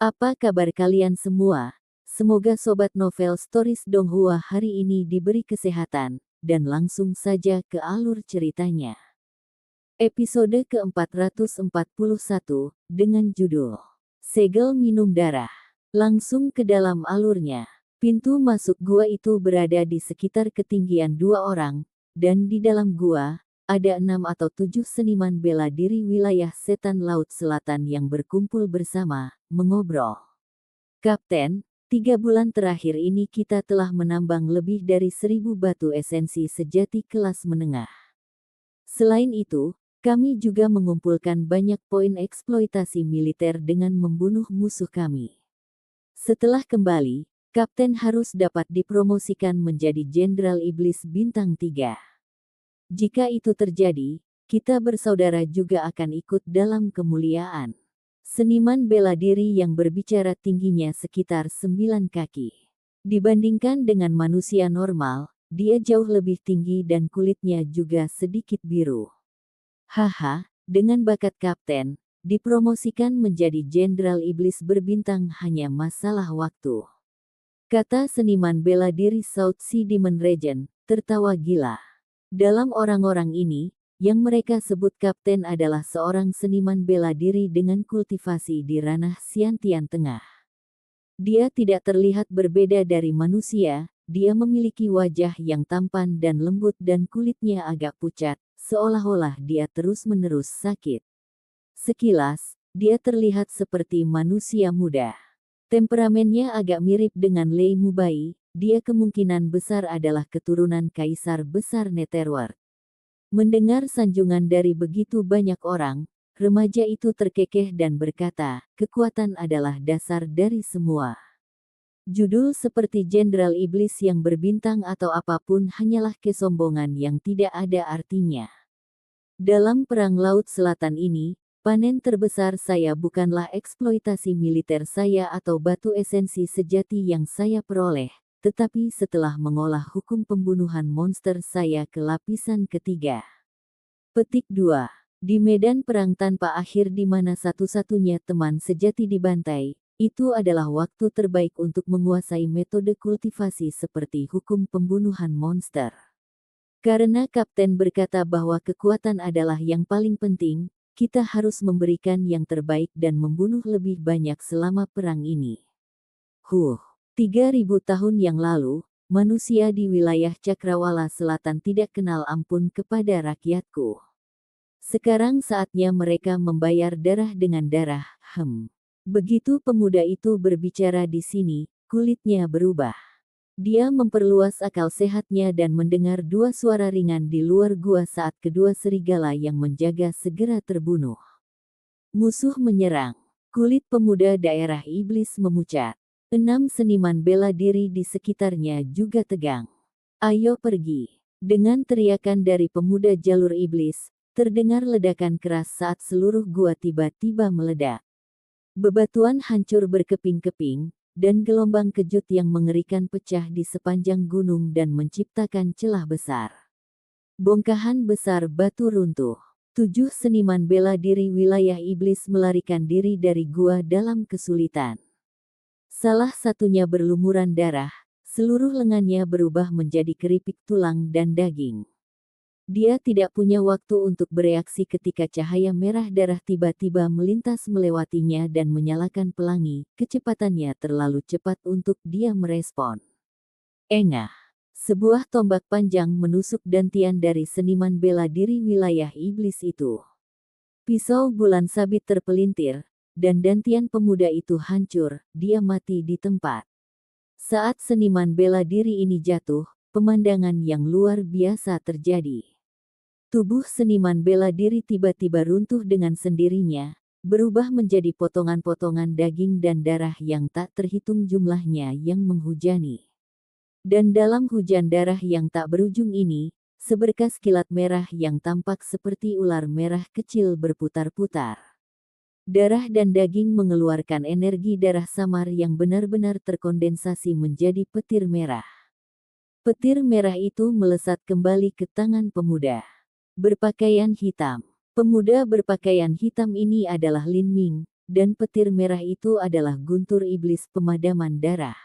Apa kabar kalian semua? Semoga Sobat Novel Stories Donghua hari ini diberi kesehatan, dan langsung saja ke alur ceritanya. Episode ke-441, dengan judul Segel Minum Darah. Langsung ke dalam alurnya. Pintu masuk gua itu berada di sekitar ketinggian 2 orang, dan di dalam gua, ada 6 atau 7 seniman bela diri wilayah setan Laut Selatan yang berkumpul bersama, mengobrol. Kapten, 3 bulan terakhir ini kita telah menambang lebih dari 1.000 batu esensi sejati kelas menengah. Selain itu, kami juga mengumpulkan banyak poin eksploitasi militer dengan membunuh musuh kami. Setelah kembali, Kapten harus dapat dipromosikan menjadi Jenderal Iblis Bintang 3. Jika itu terjadi, kita bersaudara juga akan ikut dalam kemuliaan. Seniman bela diri yang berbicara tingginya sekitar 9 kaki. Dibandingkan dengan manusia normal, dia jauh lebih tinggi dan kulitnya juga sedikit biru. Haha, dengan bakat Kapten, dipromosikan menjadi Jenderal Iblis berbintang hanya masalah waktu. Kata seniman bela diri South Sea Demon Regent, tertawa gila. Dalam orang-orang ini, yang mereka sebut Kapten adalah seorang seniman bela diri dengan kultivasi di ranah Xiantian Tengah. Dia tidak terlihat berbeda dari manusia, dia memiliki wajah yang tampan dan lembut dan kulitnya agak pucat, seolah-olah dia terus-menerus sakit. Sekilas, dia terlihat seperti manusia muda. Temperamennya agak mirip dengan Lei Mubai, dia kemungkinan besar adalah keturunan Kaisar Besar Netherworld. Mendengar sanjungan dari begitu banyak orang, remaja itu terkekeh dan berkata, kekuatan adalah dasar dari semua. Judul seperti Jenderal Iblis yang berbintang atau apapun hanyalah kesombongan yang tidak ada artinya. Dalam Perang Laut Selatan ini, panen terbesar saya bukanlah eksploitasi militer saya atau batu esensi sejati yang saya peroleh, tetapi setelah mengolah hukum pembunuhan monster saya ke lapisan ketiga. Petik 2. Di medan perang tanpa akhir di mana satu-satunya teman sejati dibantai, itu adalah waktu terbaik untuk menguasai metode kultivasi seperti hukum pembunuhan monster. Karena Kapten berkata bahwa kekuatan adalah yang paling penting, kita harus memberikan yang terbaik dan membunuh lebih banyak selama perang ini. 3.000 tahun yang lalu, manusia di wilayah Cakrawala Selatan tidak kenal ampun kepada rakyatku. Sekarang saatnya mereka membayar darah dengan darah. Begitu pemuda itu berbicara di sini, kulitnya berubah. Dia memperluas akal sehatnya dan mendengar 2 suara ringan di luar gua saat kedua serigala yang menjaga segera terbunuh. Musuh menyerang. Kulit pemuda daerah iblis memucat. 6 seniman bela diri di sekitarnya juga tegang. Ayo pergi. Dengan teriakan dari pemuda jalur iblis, terdengar ledakan keras saat seluruh gua tiba-tiba meledak. Bebatuan hancur berkeping-keping, dan gelombang kejut yang mengerikan pecah di sepanjang gunung dan menciptakan celah besar. Bongkahan besar batu runtuh. 7 seniman bela diri wilayah iblis melarikan diri dari gua dalam kesulitan. Salah satunya berlumuran darah, seluruh lengannya berubah menjadi keripik tulang dan daging. Dia tidak punya waktu untuk bereaksi ketika cahaya merah darah tiba-tiba melintas melewatinya dan menyalakan pelangi, kecepatannya terlalu cepat untuk dia merespon. Engah. Sebuah tombak panjang menusuk dantian dari seniman bela diri wilayah iblis itu. Pisau bulan sabit terpelintir, dan dantian pemuda itu hancur, dia mati di tempat. Saat seniman bela diri ini jatuh, pemandangan yang luar biasa terjadi. Tubuh seniman bela diri tiba-tiba runtuh dengan sendirinya, berubah menjadi potongan-potongan daging dan darah yang tak terhitung jumlahnya yang menghujani. Dan dalam hujan darah yang tak berujung ini, seberkas kilat merah yang tampak seperti ular merah kecil berputar-putar. Darah dan daging mengeluarkan energi darah samar yang benar-benar terkondensasi menjadi petir merah. Petir merah itu melesat kembali ke tangan pemuda berpakaian hitam. Pemuda berpakaian hitam ini adalah Lin Ming, dan petir merah itu adalah guntur iblis pemadaman darah.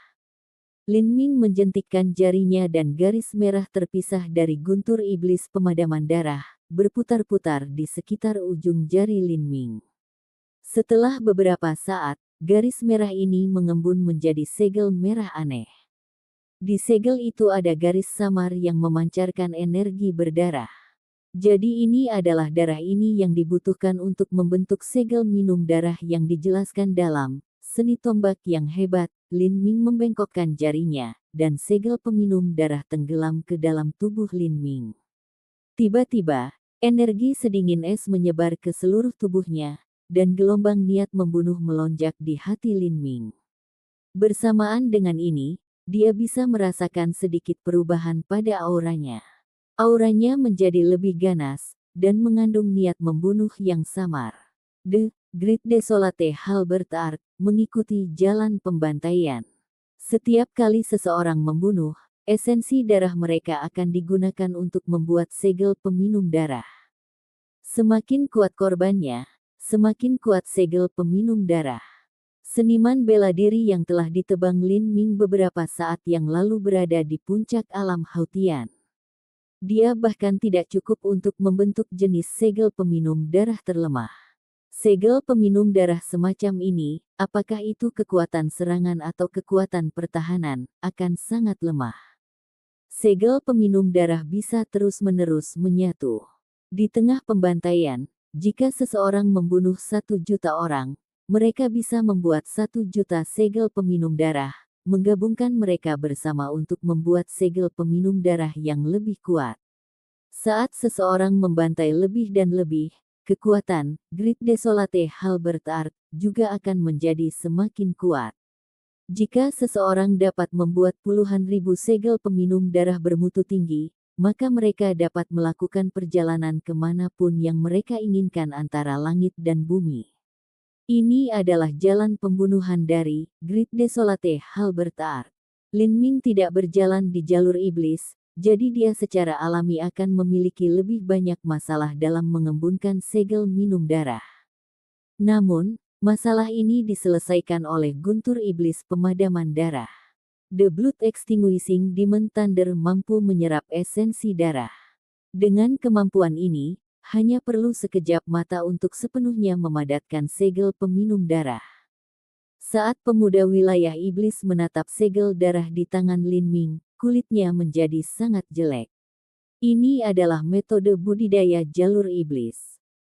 Lin Ming menjentikkan jarinya dan garis merah terpisah dari guntur iblis pemadaman darah, berputar-putar di sekitar ujung jari Lin Ming. Setelah beberapa saat, garis merah ini mengembun menjadi segel merah aneh. Di segel itu ada garis samar yang memancarkan energi berdarah. Jadi ini adalah darah ini yang dibutuhkan untuk membentuk segel minum darah yang dijelaskan dalam Seni Tombak yang Hebat. Lin Ming membengkokkan jarinya, dan segel peminum darah tenggelam ke dalam tubuh Lin Ming. Tiba-tiba, energi sedingin es menyebar ke seluruh tubuhnya, dan gelombang niat membunuh melonjak di hati Lin Ming. Bersamaan dengan ini, dia bisa merasakan sedikit perubahan pada auranya. Auranya menjadi lebih ganas, dan mengandung niat membunuh yang samar. The Great Desolate Halberd Art mengikuti jalan pembantaian. Setiap kali seseorang membunuh, esensi darah mereka akan digunakan untuk membuat segel peminum darah. Semakin kuat korbannya, semakin kuat segel peminum darah. Seniman bela diri yang telah ditebang Lin Ming beberapa saat yang lalu berada di puncak alam Hautian. Dia bahkan tidak cukup untuk membentuk jenis segel peminum darah terlemah. Segel peminum darah semacam ini, apakah itu kekuatan serangan atau kekuatan pertahanan, akan sangat lemah. Segel peminum darah bisa terus-menerus menyatu. Di tengah pembantaian, jika seseorang membunuh 1 juta orang, mereka bisa membuat 1 juta segel peminum darah, menggabungkan mereka bersama untuk membuat segel peminum darah yang lebih kuat. Saat seseorang membantai lebih dan lebih, kekuatan Great Desolate Halberd Art juga akan menjadi semakin kuat. Jika seseorang dapat membuat puluhan ribu segel peminum darah bermutu tinggi, maka mereka dapat melakukan perjalanan kemanapun yang mereka inginkan antara langit dan bumi. Ini adalah jalan pembunuhan dari Great Desolate Halberd Art. Lin Ming tidak berjalan di jalur iblis, jadi dia secara alami akan memiliki lebih banyak masalah dalam mengembunkan segel minum darah. Namun, masalah ini diselesaikan oleh guntur iblis pemadaman darah. The Blood Extinguishing Demon Thunder mampu menyerap esensi darah. Dengan kemampuan ini, hanya perlu sekejap mata untuk sepenuhnya memadatkan segel peminum darah. Saat pemuda wilayah iblis menatap segel darah di tangan Lin Ming, kulitnya menjadi sangat jelek. Ini adalah metode budidaya jalur iblis.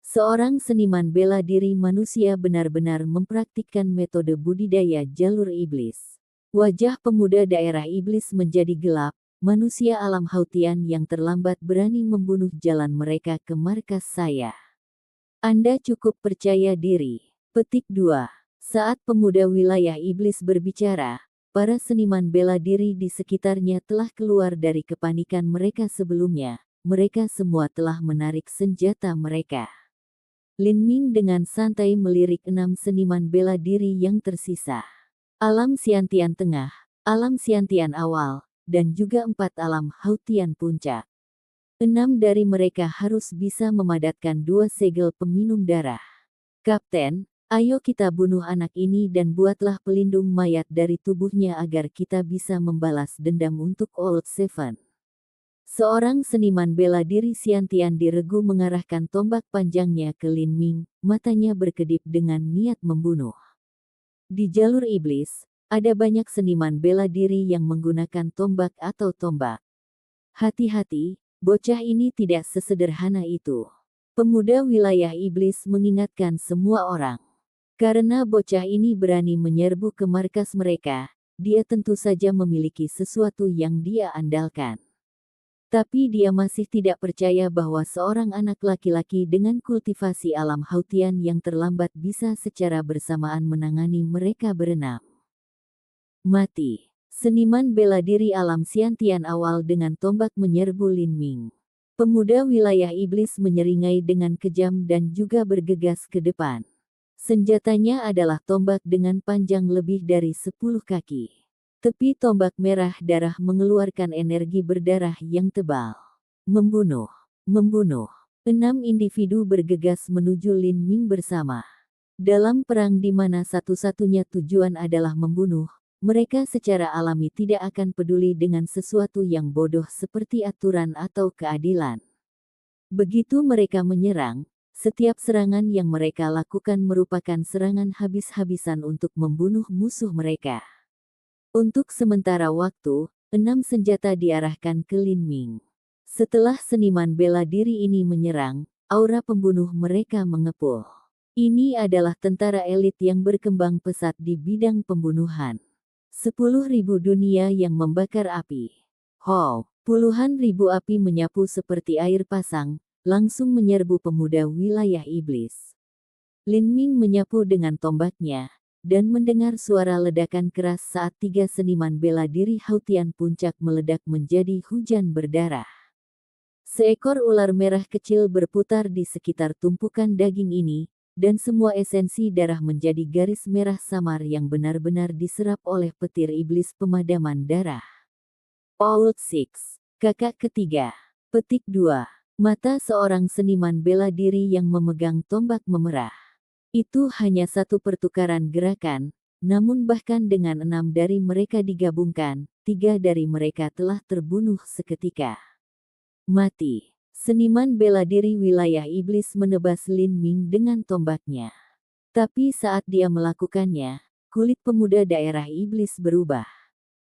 Seorang seniman bela diri manusia benar-benar mempraktikkan metode budidaya jalur iblis. Wajah pemuda daerah iblis menjadi gelap, manusia alam Hautian yang terlambat berani membunuh jalan mereka ke markas saya. Anda cukup percaya diri. Petik 2. Saat pemuda wilayah iblis berbicara, para seniman bela diri di sekitarnya telah keluar dari kepanikan mereka sebelumnya. Mereka semua telah menarik senjata mereka. Lin Ming dengan santai melirik 6 seniman bela diri yang tersisa. Alam Siantian Tengah, Alam Siantian Awal, dan juga 4 alam Hautian Puncak. 6 dari mereka harus bisa memadatkan 2 segel peminum darah. Kapten, ayo kita bunuh anak ini dan buatlah pelindung mayat dari tubuhnya agar kita bisa membalas dendam untuk Old Seven. Seorang seniman bela diri Siantian diregu mengarahkan tombak panjangnya ke Lin Ming, matanya berkedip dengan niat membunuh. Di jalur iblis, ada banyak seniman bela diri yang menggunakan tombak atau tombak. Hati-hati, bocah ini tidak sesederhana itu. Pemuda wilayah iblis mengingatkan semua orang. Karena bocah ini berani menyerbu ke markas mereka, dia tentu saja memiliki sesuatu yang dia andalkan. Tapi dia masih tidak percaya bahwa seorang anak laki-laki dengan kultivasi alam Hautian yang terlambat bisa secara bersamaan menangani mereka berenam. Mati. Seniman bela diri alam Siantian Awal dengan tombak menyerbu Lin Ming. Pemuda wilayah iblis menyeringai dengan kejam dan juga bergegas ke depan. Senjatanya adalah tombak dengan panjang lebih dari 10 kaki. Tepi tombak merah darah mengeluarkan energi berdarah yang tebal. Membunuh. 6 individu bergegas menuju Lin Ming bersama. Dalam perang di mana satu-satunya tujuan adalah membunuh, mereka secara alami tidak akan peduli dengan sesuatu yang bodoh seperti aturan atau keadilan. Begitu mereka menyerang, setiap serangan yang mereka lakukan merupakan serangan habis-habisan untuk membunuh musuh mereka. Untuk sementara waktu, 6 senjata diarahkan ke Lin Ming. Setelah seniman bela diri ini menyerang, aura pembunuh mereka mengepul. Ini adalah tentara elit yang berkembang pesat di bidang pembunuhan. 10.000 dunia yang membakar api. How, puluhan ribu api menyapu seperti air pasang, langsung menyerbu pemuda wilayah iblis. Lin Ming menyapu dengan tombaknya, dan mendengar suara ledakan keras saat 3 seniman bela diri Hautian Puncak meledak menjadi hujan berdarah. Seekor ular merah kecil berputar di sekitar tumpukan daging ini, dan semua esensi darah menjadi garis merah samar yang benar-benar diserap oleh petir iblis pemadaman darah. Out 6. Kakak ketiga. Petik 2. Mata seorang seniman bela diri yang memegang tombak memerah. Itu hanya satu pertukaran gerakan, namun bahkan dengan 6 dari mereka digabungkan, 3 dari mereka telah terbunuh seketika. Mati. Seniman bela diri wilayah iblis menebas Lin Ming dengan tombaknya. Tapi saat dia melakukannya, kulit pemuda daerah iblis berubah.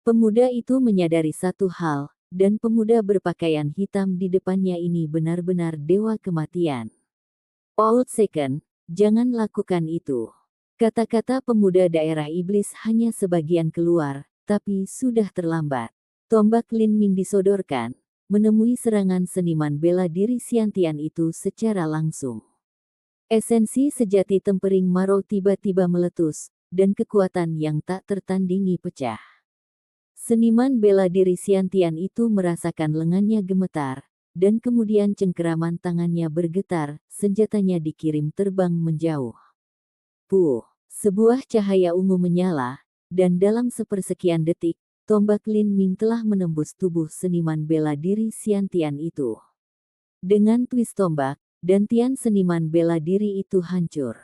Pemuda itu menyadari satu hal, dan pemuda berpakaian hitam di depannya ini benar-benar dewa kematian. Out second, jangan lakukan itu. Kata-kata pemuda daerah iblis hanya sebagian keluar, tapi sudah terlambat. Tombak Lin Ming disodorkan, menemui serangan seniman bela diri Xiantian itu secara langsung. Esensi sejati tempering Maro tiba-tiba meletus, dan kekuatan yang tak tertandingi pecah. Seniman bela diri Xiantian itu merasakan lengannya gemetar, dan kemudian cengkeraman tangannya bergetar, senjatanya dikirim terbang menjauh. Puh, sebuah cahaya ungu menyala, dan dalam sepersekian detik, tombak Lin Ming telah menembus tubuh seniman bela diri Xiantian itu. Dengan twist tombak, dantian seniman bela diri itu hancur.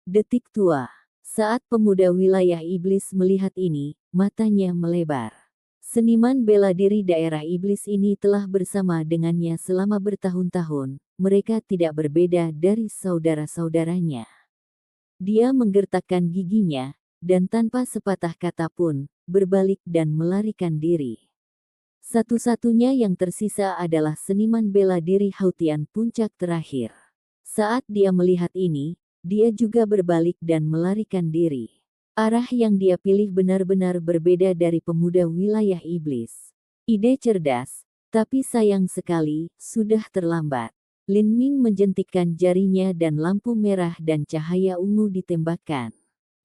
Detik tua. Saat pemuda wilayah iblis melihat ini, matanya melebar. Seniman bela diri daerah iblis ini telah bersama dengannya selama bertahun-tahun, mereka tidak berbeda dari saudara-saudaranya. Dia menggertakkan giginya, dan tanpa sepatah kata pun, berbalik dan melarikan diri. Satu-satunya yang tersisa adalah seniman bela diri Hautian Puncak terakhir. Saat dia melihat ini, dia juga berbalik dan melarikan diri. Arah yang dia pilih benar-benar berbeda dari pemuda wilayah iblis. Ide cerdas, tapi sayang sekali, sudah terlambat. Lin Ming menjentikkan jarinya dan lampu merah dan cahaya ungu ditembakkan.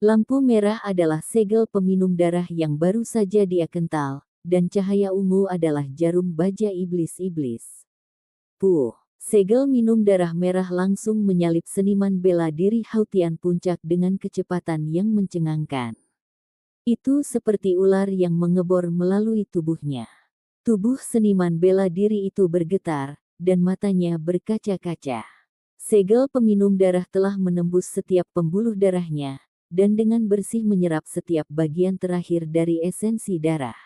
Lampu merah adalah segel peminum darah yang baru saja dia kental, dan cahaya ungu adalah jarum baja iblis-iblis. Puh, segel minum darah merah langsung menyalip seniman bela diri Hautian Puncak dengan kecepatan yang mencengangkan. Itu seperti ular yang mengebor melalui tubuhnya. Tubuh seniman bela diri itu bergetar, dan matanya berkaca-kaca. Segel peminum darah telah menembus setiap pembuluh darahnya, dan dengan bersih menyerap setiap bagian terakhir dari esensi darah.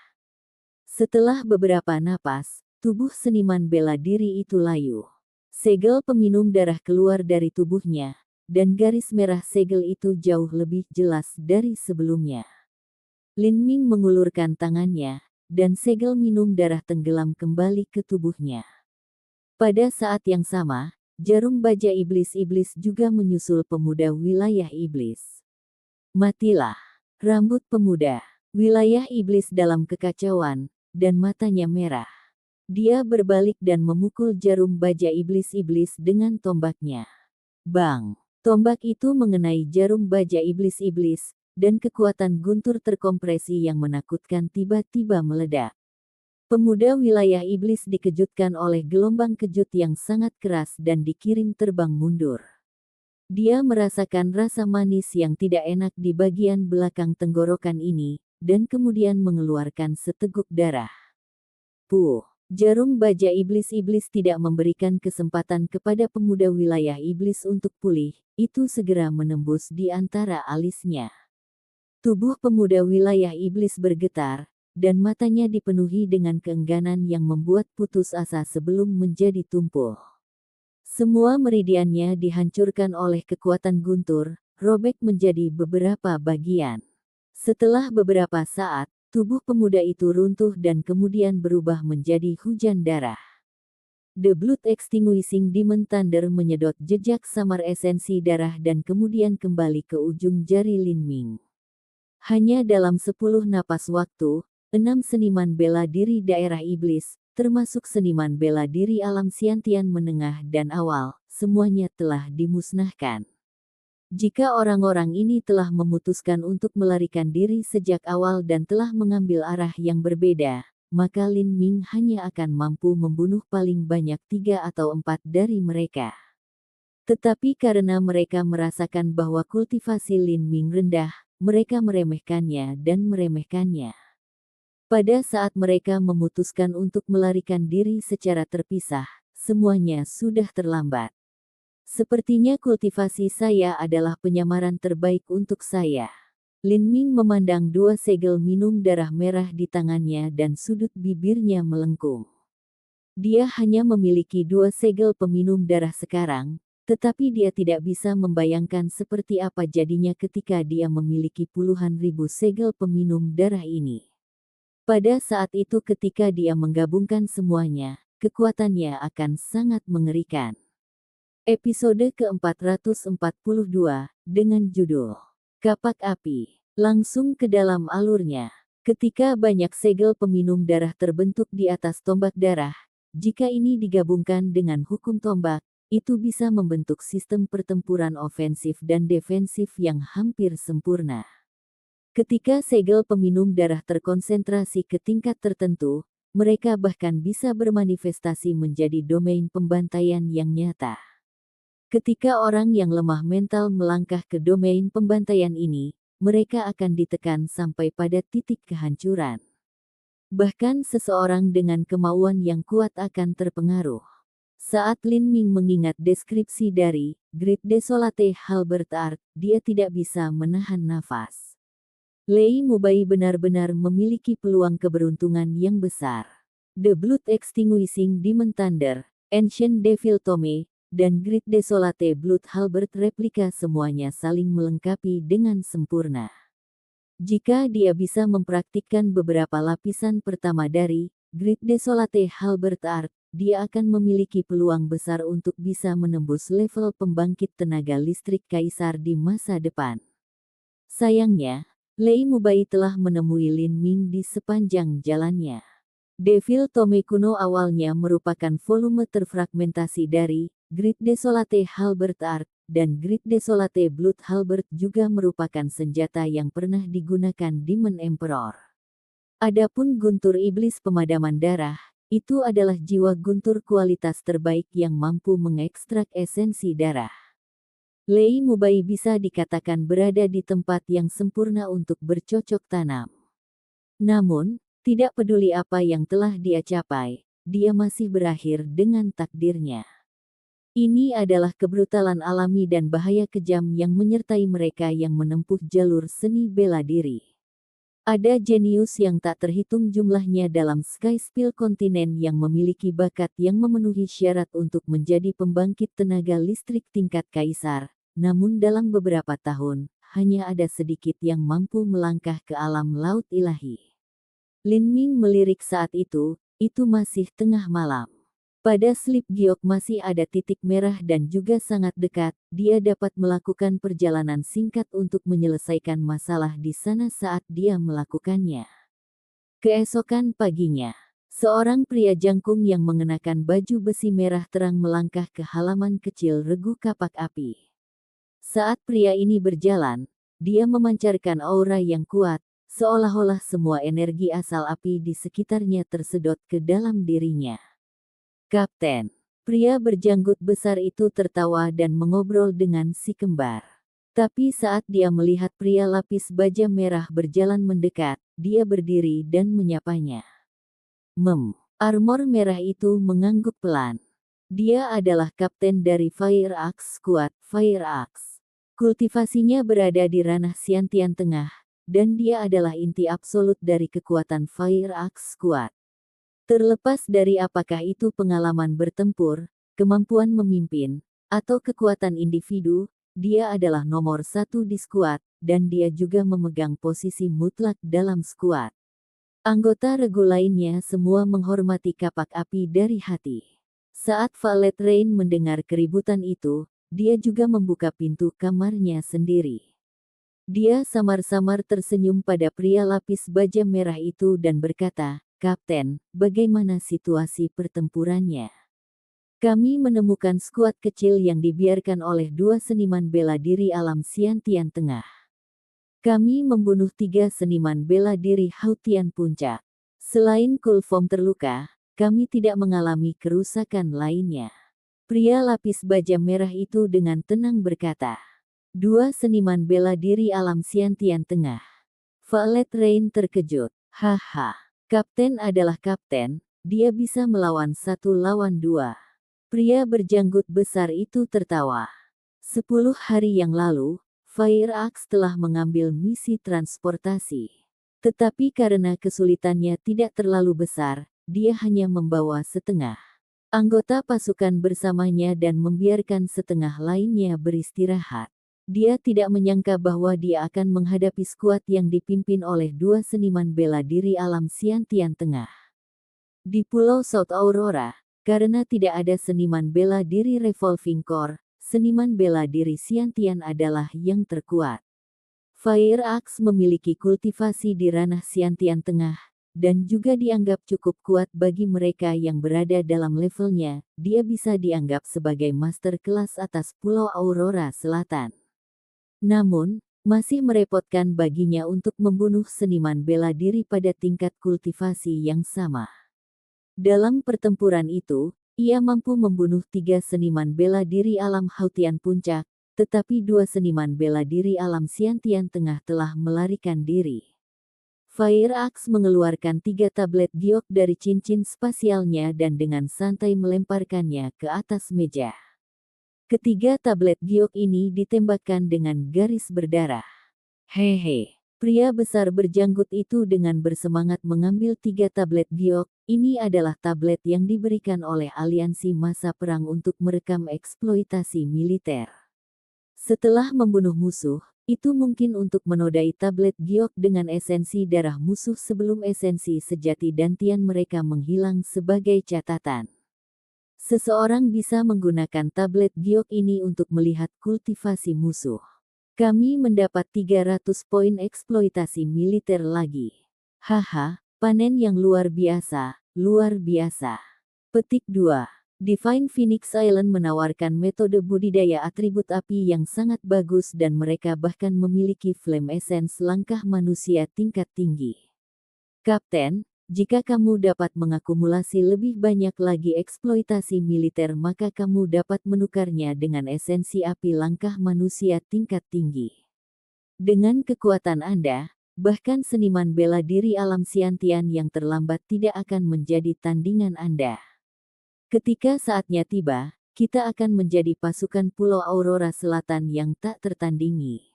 Setelah beberapa napas, tubuh seniman bela diri itu layu. Segel peminum darah keluar dari tubuhnya, dan garis merah segel itu jauh lebih jelas dari sebelumnya. Lin Ming mengulurkan tangannya, dan segel minum darah tenggelam kembali ke tubuhnya. Pada saat yang sama, jarum baja iblis-iblis juga menyusul pemuda wilayah iblis. Matilah, rambut pemuda, wilayah iblis dalam kekacauan, dan matanya merah. Dia berbalik dan memukul jarum baja iblis-iblis dengan tombaknya. Bang! Tombak itu mengenai jarum baja iblis-iblis, dan kekuatan guntur terkompresi yang menakutkan tiba-tiba meledak. Pemuda wilayah iblis dikejutkan oleh gelombang kejut yang sangat keras dan dikirim terbang mundur. Dia merasakan rasa manis yang tidak enak di bagian belakang tenggorokan ini, dan kemudian mengeluarkan seteguk darah. Puh! Jarum baja iblis-iblis tidak memberikan kesempatan kepada pemuda wilayah iblis untuk pulih, itu segera menembus di antara alisnya. Tubuh pemuda wilayah iblis bergetar, dan matanya dipenuhi dengan keengganan yang membuat putus asa sebelum menjadi tumpul. Semua meridiannya dihancurkan oleh kekuatan guntur, robek menjadi beberapa bagian. Setelah beberapa saat, tubuh pemuda itu runtuh dan kemudian berubah menjadi hujan darah. The Blood Extinguishing Demon Thunder menyedot jejak samar esensi darah dan kemudian kembali ke ujung jari Lin Ming. Hanya dalam 10 napas waktu, 6 seniman bela diri daerah iblis, termasuk seniman bela diri alam Xiantian menengah dan awal, semuanya telah dimusnahkan. Jika orang-orang ini telah memutuskan untuk melarikan diri sejak awal dan telah mengambil arah yang berbeda, maka Lin Ming hanya akan mampu membunuh paling banyak 3 atau 4 dari mereka. Tetapi karena mereka merasakan bahwa kultivasi Lin Ming rendah, mereka meremehkannya dan meremehkannya. Pada saat mereka memutuskan untuk melarikan diri secara terpisah, semuanya sudah terlambat. Sepertinya kultivasi saya adalah penyamaran terbaik untuk saya. Lin Ming memandang 2 segel minum darah merah di tangannya dan sudut bibirnya melengkung. Dia hanya memiliki 2 segel peminum darah sekarang, tetapi dia tidak bisa membayangkan seperti apa jadinya ketika dia memiliki puluhan ribu segel peminum darah ini. Pada saat itu ketika dia menggabungkan semuanya, kekuatannya akan sangat mengerikan. Episode ke-442, dengan judul Kapak Api, langsung ke dalam alurnya. Ketika banyak segel peminum darah terbentuk di atas tombak darah, jika ini digabungkan dengan hukum tombak, itu bisa membentuk sistem pertempuran ofensif dan defensif yang hampir sempurna. Ketika segel peminum darah terkonsentrasi ke tingkat tertentu, mereka bahkan bisa bermanifestasi menjadi domain pembantaian yang nyata. Ketika orang yang lemah mental melangkah ke domain pembantaian ini, mereka akan ditekan sampai pada titik kehancuran. Bahkan seseorang dengan kemauan yang kuat akan terpengaruh. Saat Lin Ming mengingat deskripsi dari Great Desolate Halberd Art, dia tidak bisa menahan nafas. Lei Mubai benar-benar memiliki peluang keberuntungan yang besar. The Blood Extinguishing Demon Thunder, Ancient Devil Tome, dan Great Desolate Blood Halberd replika semuanya saling melengkapi dengan sempurna. Jika dia bisa mempraktikkan beberapa lapisan pertama dari Great Desolate Halberd Art, dia akan memiliki peluang besar untuk bisa menembus level pembangkit tenaga listrik kaisar di masa depan. Sayangnya, Lei Mubai telah menemui Lin Ming di sepanjang jalannya. Devil Tome kuno awalnya merupakan volume terfragmentasi dari Great Desolate Halberd Art, dan Great Desolate Blood Halberd juga merupakan senjata yang pernah digunakan Demon Emperor. Adapun guntur iblis pemadaman darah, itu adalah jiwa guntur kualitas terbaik yang mampu mengekstrak esensi darah. Lei Mubai bisa dikatakan berada di tempat yang sempurna untuk bercocok tanam. Namun, tidak peduli apa yang telah dia capai, dia masih berakhir dengan takdirnya. Ini adalah kebrutalan alami dan bahaya kejam yang menyertai mereka yang menempuh jalur seni bela diri. Ada jenius yang tak terhitung jumlahnya dalam Sky Spill kontinen yang memiliki bakat yang memenuhi syarat untuk menjadi pembangkit tenaga listrik tingkat kaisar, namun dalam beberapa tahun, hanya ada sedikit yang mampu melangkah ke alam laut ilahi. Lin Ming melirik saat itu masih tengah malam. Pada slip giok masih ada titik merah dan juga sangat dekat, dia dapat melakukan perjalanan singkat untuk menyelesaikan masalah di sana saat dia melakukannya. Keesokan paginya, seorang pria jangkung yang mengenakan baju besi merah terang melangkah ke halaman kecil regu kapak api. Saat pria ini berjalan, dia memancarkan aura yang kuat, seolah-olah semua energi asal api di sekitarnya tersedot ke dalam dirinya. Kapten, pria berjanggut besar itu tertawa dan mengobrol dengan si kembar. Tapi saat dia melihat pria lapis baja merah berjalan mendekat, dia berdiri dan menyapanya. Armor merah itu mengangguk pelan. Dia adalah kapten dari Fire Axe Squad, Fire Axe. Kultivasinya berada di ranah Xiantian Tengah, dan dia adalah inti absolut dari kekuatan Fire Axe Squad. Terlepas dari apakah itu pengalaman bertempur, kemampuan memimpin, atau kekuatan individu, dia adalah nomor satu di skuad, dan dia juga memegang posisi mutlak dalam skuad. Anggota regu lainnya semua menghormati kapak api dari hati. Saat Valet Rain mendengar keributan itu, dia juga membuka pintu kamarnya sendiri. Dia samar-samar tersenyum pada pria lapis baja merah itu dan berkata, "Kapten, bagaimana situasi pertempurannya?" "Kami menemukan skuad kecil yang dibiarkan oleh dua seniman bela diri alam Xiantian Tengah. Kami membunuh 3 seniman bela diri Hautian Puncak. Selain Kulfom terluka, kami tidak mengalami kerusakan lainnya." Pria lapis baja merah itu dengan tenang berkata. Dua seniman bela diri alam Xiantian Tengah. Valet Rain terkejut. Haha, kapten adalah kapten, dia bisa melawan 1 lawan 2. Pria berjanggut besar itu tertawa. 10 hari yang lalu, Fire Axe telah mengambil misi transportasi. Tetapi karena kesulitannya tidak terlalu besar, dia hanya membawa setengah anggota pasukan bersamanya dan membiarkan setengah lainnya beristirahat. Dia tidak menyangka bahwa dia akan menghadapi skuad yang dipimpin oleh dua seniman bela diri alam Xiantian Tengah. Di Pulau South Aurora, karena tidak ada seniman bela diri Revolving Core, seniman bela diri Xiantian adalah yang terkuat. Fire Axe memiliki kultivasi di ranah Xiantian Tengah, dan juga dianggap cukup kuat bagi mereka yang berada dalam levelnya. Dia bisa dianggap sebagai master kelas atas Pulau Aurora Selatan. Namun, masih merepotkan baginya untuk membunuh seniman bela diri pada tingkat kultivasi yang sama. Dalam pertempuran itu, ia mampu membunuh 3 seniman bela diri alam Hautian Puncak, tetapi 2 seniman bela diri alam Xiantian Tengah telah melarikan diri. Fire Axe mengeluarkan 3 tablet giok dari cincin spasialnya dan dengan santai melemparkannya ke atas meja. Ketiga tablet giok ini ditembakkan dengan garis berdarah. Hehe. Pria besar berjanggut itu dengan bersemangat mengambil 3 tablet giok. Ini adalah tablet yang diberikan oleh aliansi masa perang untuk merekam eksploitasi militer. Setelah membunuh musuh, itu mungkin untuk menodai tablet giok dengan esensi darah musuh sebelum esensi sejati dantian mereka menghilang sebagai catatan. Seseorang bisa menggunakan tablet giok ini untuk melihat kultivasi musuh. Kami mendapat 300 poin eksploitasi militer lagi. Haha, panen yang luar biasa, luar biasa. Petik 2. Divine Phoenix Island menawarkan metode budidaya atribut api yang sangat bagus dan mereka bahkan memiliki flame essence langkah manusia tingkat tinggi. Kapten, jika kamu dapat mengakumulasi lebih banyak lagi eksploitasi militer maka kamu dapat menukarnya dengan esensi api langkah manusia tingkat tinggi. Dengan kekuatan Anda, bahkan seniman bela diri alam Xiantian yang terlambat tidak akan menjadi tandingan Anda. Ketika saatnya tiba, kita akan menjadi pasukan Pulau Aurora Selatan yang tak tertandingi.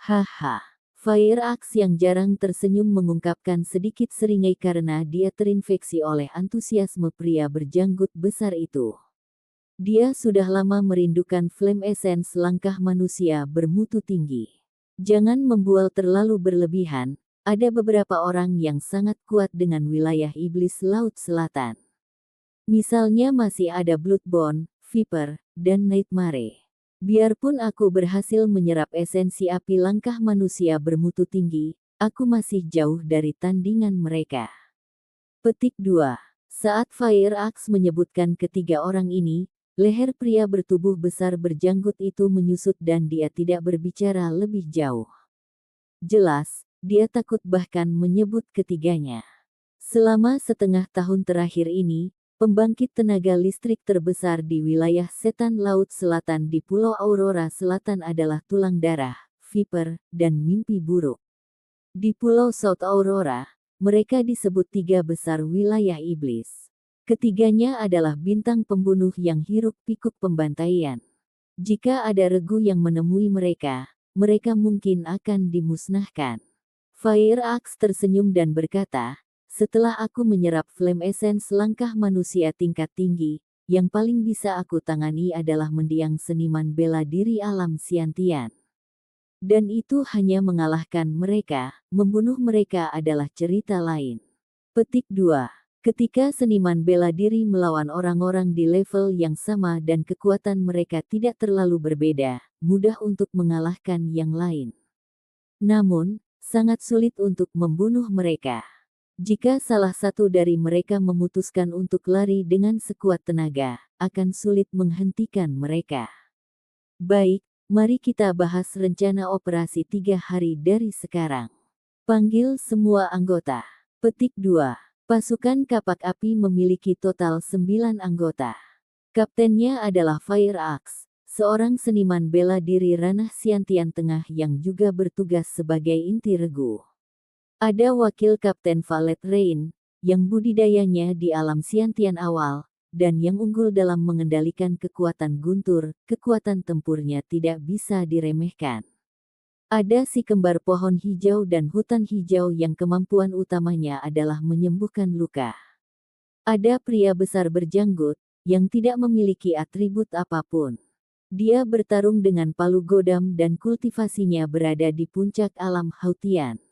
Haha. Fire Axe yang jarang tersenyum mengungkapkan sedikit seringai karena dia terinfeksi oleh antusiasme pria berjanggut besar itu. Dia sudah lama merindukan flame essence langkah manusia bermutu tinggi. Jangan membual terlalu berlebihan, ada beberapa orang yang sangat kuat dengan wilayah iblis Laut Selatan. Misalnya masih ada Bloodborne, Viper, dan Nightmare. Biarpun aku berhasil menyerap esensi api langkah manusia bermutu tinggi, aku masih jauh dari tandingan mereka. Petik 2. Saat Fire Axe menyebutkan ketiga orang ini, leher pria bertubuh besar berjanggut itu menyusut dan dia tidak berbicara lebih jauh. Jelas, dia takut bahkan menyebut ketiganya. Selama setengah tahun terakhir ini, pembangkit tenaga listrik terbesar di wilayah Setan Laut Selatan di Pulau Aurora Selatan adalah tulang darah, Viper, dan mimpi buruk. Di Pulau South Aurora, mereka disebut tiga besar wilayah iblis. Ketiganya adalah bintang pembunuh yang hiruk-pikuk pembantaian. Jika ada regu yang menemui mereka, mereka mungkin akan dimusnahkan. Fire Axe tersenyum dan berkata, setelah aku menyerap Flame Essence langkah manusia tingkat tinggi, yang paling bisa aku tangani adalah mendiang seniman bela diri alam Scientian. Dan itu hanya mengalahkan mereka, membunuh mereka adalah cerita lain. Petik 2. Ketika seniman bela diri melawan orang-orang di level yang sama dan kekuatan mereka tidak terlalu berbeda, mudah untuk mengalahkan yang lain. Namun, sangat sulit untuk membunuh mereka. Jika salah satu dari mereka memutuskan untuk lari dengan sekuat tenaga, akan sulit menghentikan mereka. Baik, mari kita bahas rencana operasi 3 hari dari sekarang. Panggil semua anggota. Petik 2. Pasukan kapak api memiliki total 9 anggota. Kaptennya adalah Fire Axe, seorang seniman bela diri ranah Scientian Tengah yang juga bertugas sebagai inti regu. Ada wakil Kapten Valet Rain, yang budidayanya di alam Scientian awal, dan yang unggul dalam mengendalikan kekuatan guntur, kekuatan tempurnya tidak bisa diremehkan. Ada si kembar pohon hijau dan hutan hijau yang kemampuan utamanya adalah menyembuhkan luka. Ada pria besar berjanggut, yang tidak memiliki atribut apapun. Dia bertarung dengan palu godam dan kultivasinya berada di puncak alam Hautian.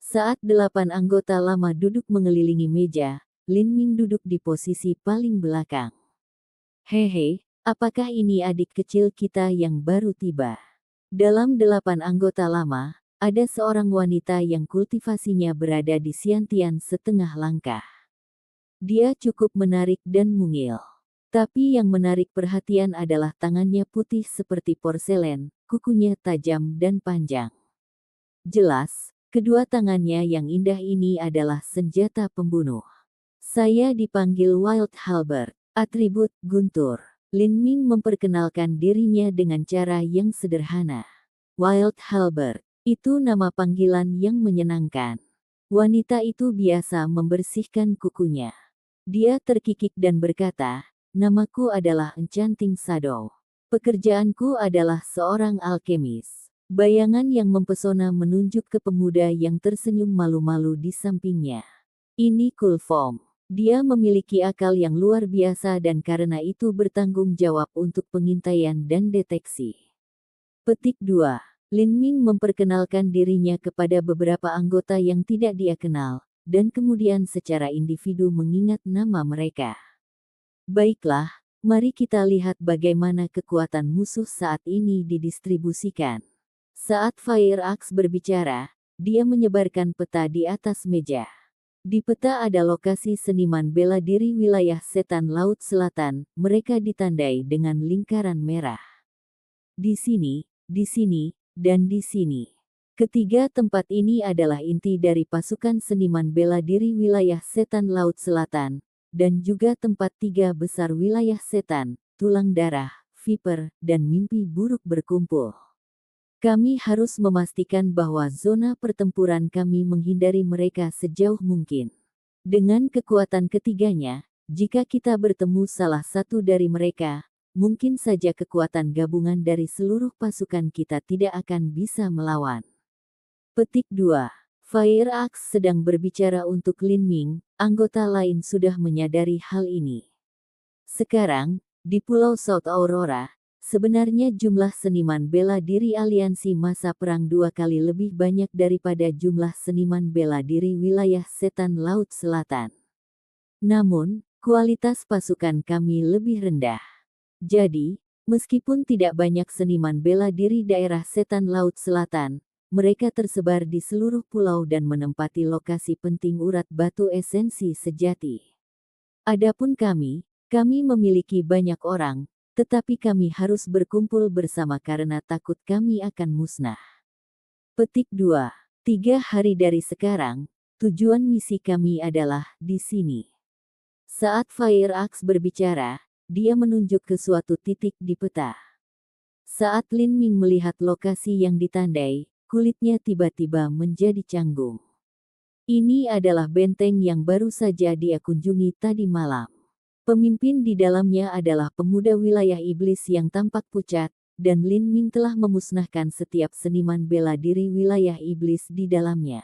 Saat 8 anggota lama duduk mengelilingi meja, Lin Ming duduk di posisi paling belakang. Hehe, apakah ini adik kecil kita yang baru tiba? Dalam 8 anggota lama, ada seorang wanita yang kultivasinya berada di Scientian setengah langkah. Dia cukup menarik dan mungil. Tapi yang menarik perhatian adalah tangannya putih seperti porselen, kukunya tajam dan panjang. Jelas, kedua tangannya yang indah ini adalah senjata pembunuh. Saya dipanggil Wild Halberd, atribut guntur. Lin Ming memperkenalkan dirinya dengan cara yang sederhana. Wild Halberd, itu nama panggilan yang menyenangkan. Wanita itu biasa membersihkan kukunya. Dia terkikik dan berkata, namaku adalah Enchanting Shadow. Pekerjaanku adalah seorang alkemis. Bayangan yang mempesona menunjuk ke pemuda yang tersenyum malu-malu di sampingnya. Ini Cool Form. Dia memiliki akal yang luar biasa dan karena itu bertanggung jawab untuk pengintaian dan deteksi. Petik 2. Lin Ming memperkenalkan dirinya kepada beberapa anggota yang tidak dia kenal, dan kemudian secara individu mengingat nama mereka. Baiklah, mari kita lihat bagaimana kekuatan musuh saat ini didistribusikan. Saat Fire Axe berbicara, dia menyebarkan peta di atas meja. Di peta ada lokasi seniman bela diri wilayah Setan Laut Selatan, mereka ditandai dengan lingkaran merah. Di sini, dan di sini. Ketiga tempat ini adalah inti dari pasukan seniman bela diri wilayah Setan Laut Selatan, dan juga tempat tiga besar wilayah setan, tulang darah, viper, dan mimpi buruk berkumpul. Kami harus memastikan bahwa zona pertempuran kami menghindari mereka sejauh mungkin. Dengan kekuatan ketiganya, jika kita bertemu salah satu dari mereka, mungkin saja kekuatan gabungan dari seluruh pasukan kita tidak akan bisa melawan. Petik 2. Fire Axe sedang berbicara untuk Lin Ming, anggota lain sudah menyadari hal ini. Sekarang, di Pulau South Aurora, sebenarnya jumlah seniman bela diri aliansi masa perang 2 kali lebih banyak daripada jumlah seniman bela diri wilayah Setan Laut Selatan. Namun, kualitas pasukan kami lebih rendah. Jadi, meskipun tidak banyak seniman bela diri daerah Setan Laut Selatan, mereka tersebar di seluruh pulau dan menempati lokasi penting urat batu esensi sejati. Adapun kami memiliki banyak orang, tetapi kami harus berkumpul bersama karena takut kami akan musnah. Petik 2. 3 hari dari sekarang, tujuan misi kami adalah di sini. Saat Fire Axe berbicara, dia menunjuk ke suatu titik di peta. Saat Lin Ming melihat lokasi yang ditandai, kulitnya tiba-tiba menjadi canggung. Ini adalah benteng yang baru saja dia kunjungi tadi malam. Pemimpin di dalamnya adalah pemuda wilayah iblis yang tampak pucat, dan Lin Ming telah memusnahkan setiap seniman bela diri wilayah iblis di dalamnya.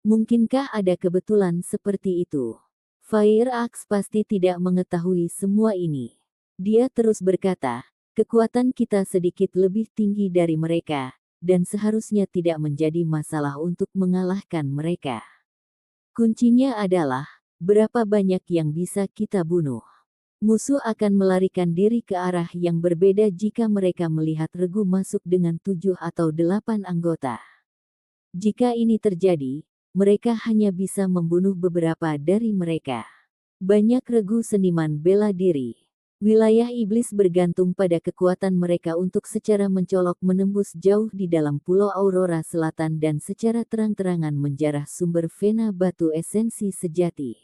Mungkinkah ada kebetulan seperti itu? Fire Axe pasti tidak mengetahui semua ini. Dia terus berkata, kekuatan kita sedikit lebih tinggi dari mereka, dan seharusnya tidak menjadi masalah untuk mengalahkan mereka. Kuncinya adalah, berapa banyak yang bisa kita bunuh. Musuh akan melarikan diri ke arah yang berbeda jika mereka melihat regu masuk dengan 7 atau 8 anggota. Jika ini terjadi, mereka hanya bisa membunuh beberapa dari mereka. Banyak regu seniman bela diri. Wilayah iblis bergantung pada kekuatan mereka untuk secara mencolok menembus jauh di dalam Pulau Aurora Selatan dan secara terang-terangan menjarah sumber vena batu esensi sejati.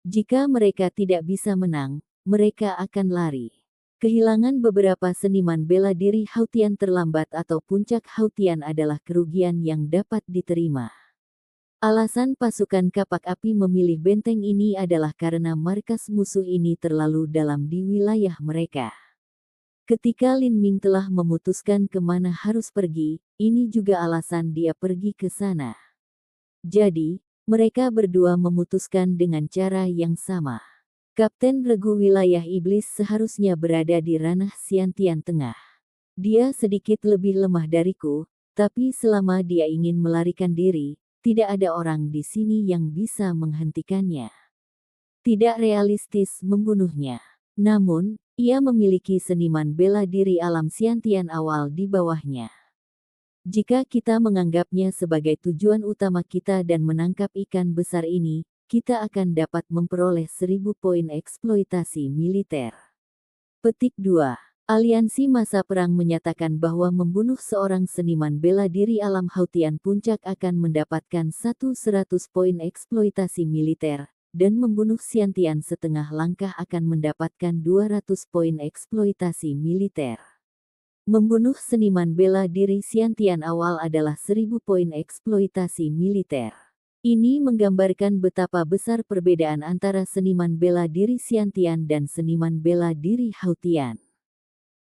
Jika mereka tidak bisa menang, mereka akan lari. Kehilangan beberapa seniman bela diri Hautian terlambat atau puncak Hautian adalah kerugian yang dapat diterima. Alasan pasukan kapak api memilih benteng ini adalah karena markas musuh ini terlalu dalam di wilayah mereka. Ketika Lin Ming telah memutuskan kemana harus pergi, ini juga alasan dia pergi ke sana. Jadi, mereka berdua memutuskan dengan cara yang sama. Kapten regu wilayah iblis seharusnya berada di ranah Xiantian Tengah. Dia sedikit lebih lemah dariku, tapi selama dia ingin melarikan diri, tidak ada orang di sini yang bisa menghentikannya. Tidak realistis membunuhnya. Namun, ia memiliki seniman bela diri alam Xiantian awal di bawahnya. Jika kita menganggapnya sebagai tujuan utama kita dan menangkap ikan besar ini, kita akan dapat memperoleh 1000 poin eksploitasi militer. Petik 2. Aliansi masa perang menyatakan bahwa membunuh seorang seniman bela diri alam Hautian puncak akan mendapatkan 100 poin eksploitasi militer, dan membunuh Xiantian setengah langkah akan mendapatkan 200 poin eksploitasi militer. Membunuh seniman bela diri Xiantian awal adalah 1000 poin eksploitasi militer. Ini menggambarkan betapa besar perbedaan antara seniman bela diri Xiantian dan seniman bela diri Hautian.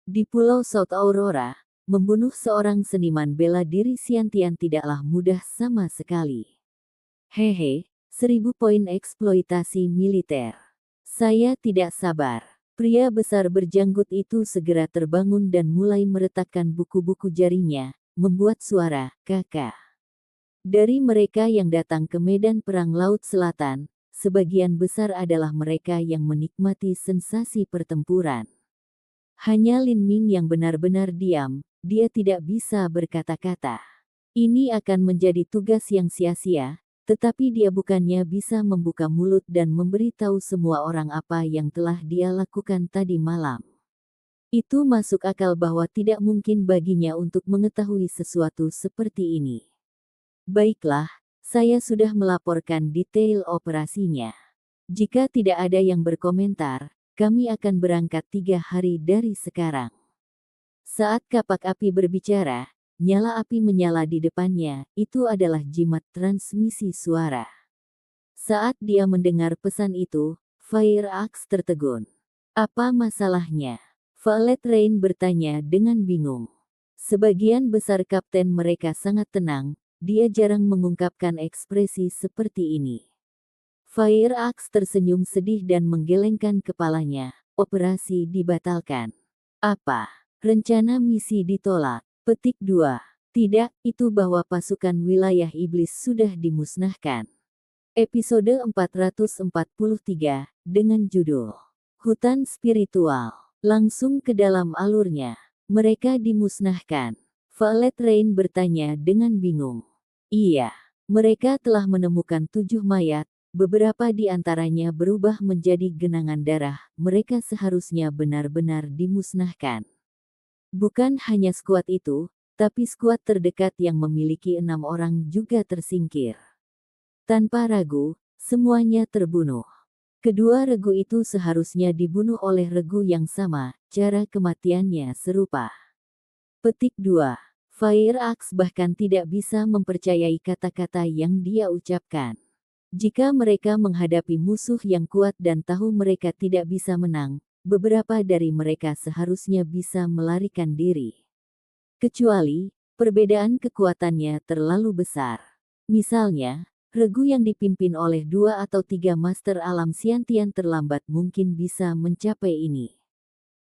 Di Pulau South Aurora, membunuh seorang seniman bela diri Xiantian tidaklah mudah sama sekali. Hehe, 1000 poin eksploitasi militer. Saya tidak sabar. Pria besar berjanggut itu segera terbangun dan mulai meretakkan buku-buku jarinya, membuat suara, kakak. Dari mereka yang datang ke medan perang Laut Selatan, sebagian besar adalah mereka yang menikmati sensasi pertempuran. Hanya Lin Ming yang benar-benar diam, dia tidak bisa berkata-kata. Ini akan menjadi tugas yang sia-sia, tetapi dia bukannya bisa membuka mulut dan memberitahu semua orang apa yang telah dia lakukan tadi malam. Itu masuk akal bahwa tidak mungkin baginya untuk mengetahui sesuatu seperti ini. Baiklah, saya sudah melaporkan detail operasinya. Jika tidak ada yang berkomentar, kami akan berangkat 3 hari dari sekarang. Saat kapak api berbicara, nyala api menyala di depannya, itu adalah jimat transmisi suara. Saat dia mendengar pesan itu, Fire Axe tertegun. Apa masalahnya? Violet Rain bertanya dengan bingung. Sebagian besar kapten mereka sangat tenang, dia jarang mengungkapkan ekspresi seperti ini. Fire Axe tersenyum sedih dan menggelengkan kepalanya. Operasi dibatalkan. Apa? Rencana misi ditolak. Petik 2. Tidak, itu bahwa pasukan wilayah iblis sudah dimusnahkan. Episode 443, dengan judul Hutan Spiritual. Langsung ke dalam alurnya. Mereka dimusnahkan. Violet Rain bertanya dengan bingung. Iya, mereka telah menemukan 7 mayat. Beberapa di antaranya berubah menjadi genangan darah, mereka seharusnya benar-benar dimusnahkan. Bukan hanya skuad itu, tapi skuad terdekat yang memiliki 6 orang juga tersingkir. Tanpa ragu, semuanya terbunuh. Kedua regu itu seharusnya dibunuh oleh regu yang sama, cara kematiannya serupa. Petik 2. Fire Axe bahkan tidak bisa mempercayai kata-kata yang dia ucapkan. Jika mereka menghadapi musuh yang kuat dan tahu mereka tidak bisa menang, beberapa dari mereka seharusnya bisa melarikan diri. Kecuali, perbedaan kekuatannya terlalu besar. Misalnya, regu yang dipimpin oleh 2 atau 3 master alam Scientian terlambat mungkin bisa mencapai ini.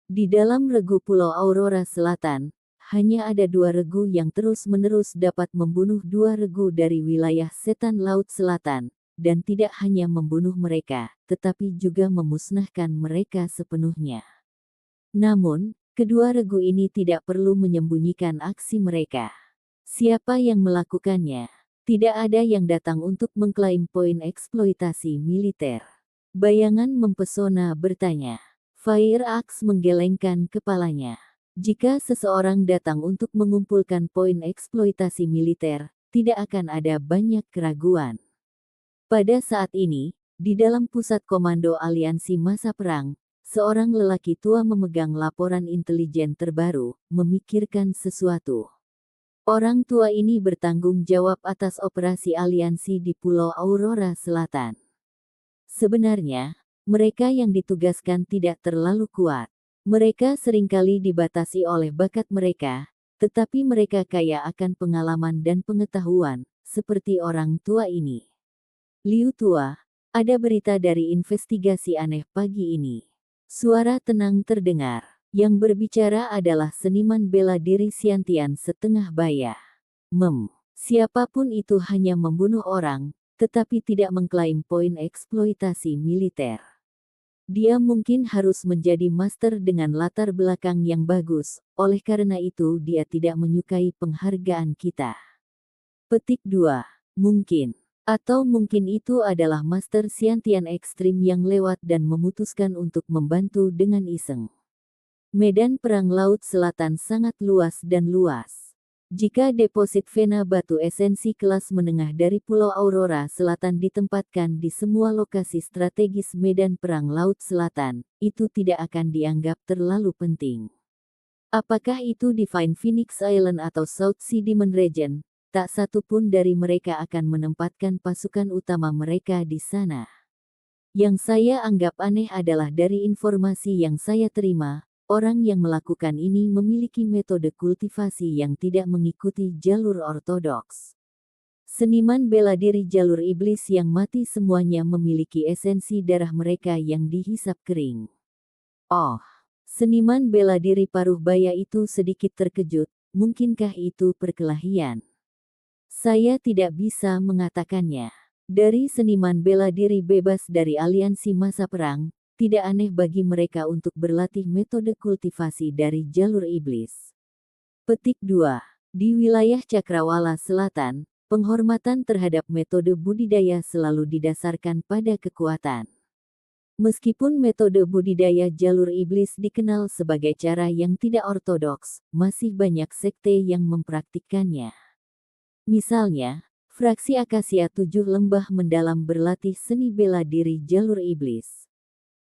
Di dalam regu Pulau Aurora Selatan, hanya ada 2 regu yang terus-menerus dapat membunuh 2 regu dari wilayah Setan Laut Selatan, dan tidak hanya membunuh mereka, tetapi juga memusnahkan mereka sepenuhnya. Namun, kedua regu ini tidak perlu menyembunyikan aksi mereka. Siapa yang melakukannya? Tidak ada yang datang untuk mengklaim poin eksploitasi militer. Bayangan mempesona bertanya. Fire Axe menggelengkan kepalanya. Jika seseorang datang untuk mengumpulkan poin eksploitasi militer, tidak akan ada banyak keraguan. Pada saat ini, di dalam pusat komando aliansi masa perang, seorang lelaki tua memegang laporan intelijen terbaru, memikirkan sesuatu. Orang tua ini bertanggung jawab atas operasi aliansi di Pulau Aurora Selatan. Sebenarnya, mereka yang ditugaskan tidak terlalu kuat. Mereka seringkali dibatasi oleh bakat mereka, tetapi mereka kaya akan pengalaman dan pengetahuan, seperti orang tua ini. Liu tua, ada berita dari investigasi aneh pagi ini. Suara tenang terdengar. Yang berbicara adalah seniman bela diri Scientian setengah baya. Siapapun itu hanya membunuh orang, tetapi tidak mengklaim poin eksploitasi militer. Dia mungkin harus menjadi master dengan latar belakang yang bagus, oleh karena itu dia tidak menyukai penghargaan kita. Petik 2. Mungkin. Atau mungkin itu adalah master Scientian ekstrim yang lewat dan memutuskan untuk membantu dengan iseng. Medan Perang Laut Selatan sangat luas dan luas. Jika deposit vena batu esensi kelas menengah dari Pulau Aurora Selatan ditempatkan di semua lokasi strategis medan perang Laut Selatan, itu tidak akan dianggap terlalu penting. Apakah itu Divine Phoenix Island atau South Sea Demon Region, tak satu pun dari mereka akan menempatkan pasukan utama mereka di sana. Yang saya anggap aneh adalah dari informasi yang saya terima, orang yang melakukan ini memiliki metode kultivasi yang tidak mengikuti jalur ortodoks. Seniman bela diri jalur iblis yang mati semuanya memiliki esensi darah mereka yang dihisap kering. Oh, seniman bela diri paruh baya itu sedikit terkejut, mungkinkah itu perkelahian? Saya tidak bisa mengatakannya. Dari seniman bela diri bebas dari aliansi masa perang, tidak aneh bagi mereka untuk berlatih metode kultivasi dari jalur iblis. Petik 2. Di wilayah Cakrawala Selatan, penghormatan terhadap metode budidaya selalu didasarkan pada kekuatan. Meskipun metode budidaya jalur iblis dikenal sebagai cara yang tidak ortodoks, masih banyak sekte yang mempraktikkannya. Misalnya, fraksi Akasia 7 Lembah Mendalam berlatih seni bela diri jalur iblis.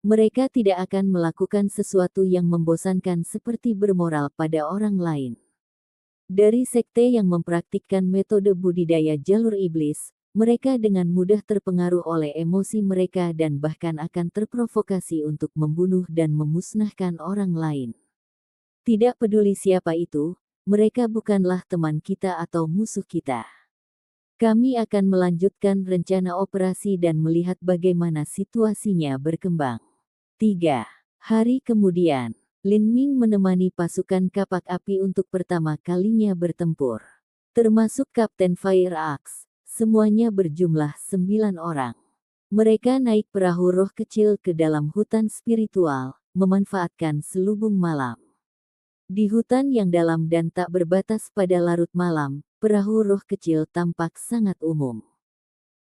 Mereka tidak akan melakukan sesuatu yang membosankan seperti bermoral pada orang lain. Dari sekte yang mempraktikkan metode budidaya jalur iblis, mereka dengan mudah terpengaruh oleh emosi mereka dan bahkan akan terprovokasi untuk membunuh dan memusnahkan orang lain. Tidak peduli siapa itu, mereka bukanlah teman kita atau musuh kita. Kami akan melanjutkan rencana operasi dan melihat bagaimana situasinya berkembang. 3 hari kemudian, Lin Ming menemani pasukan kapak api untuk pertama kalinya bertempur. Termasuk Kapten Fire Axe, semuanya berjumlah 9 orang. Mereka naik perahu roh kecil ke dalam hutan spiritual, memanfaatkan selubung malam. Di hutan yang dalam dan tak berbatas pada larut malam, perahu roh kecil tampak sangat umum.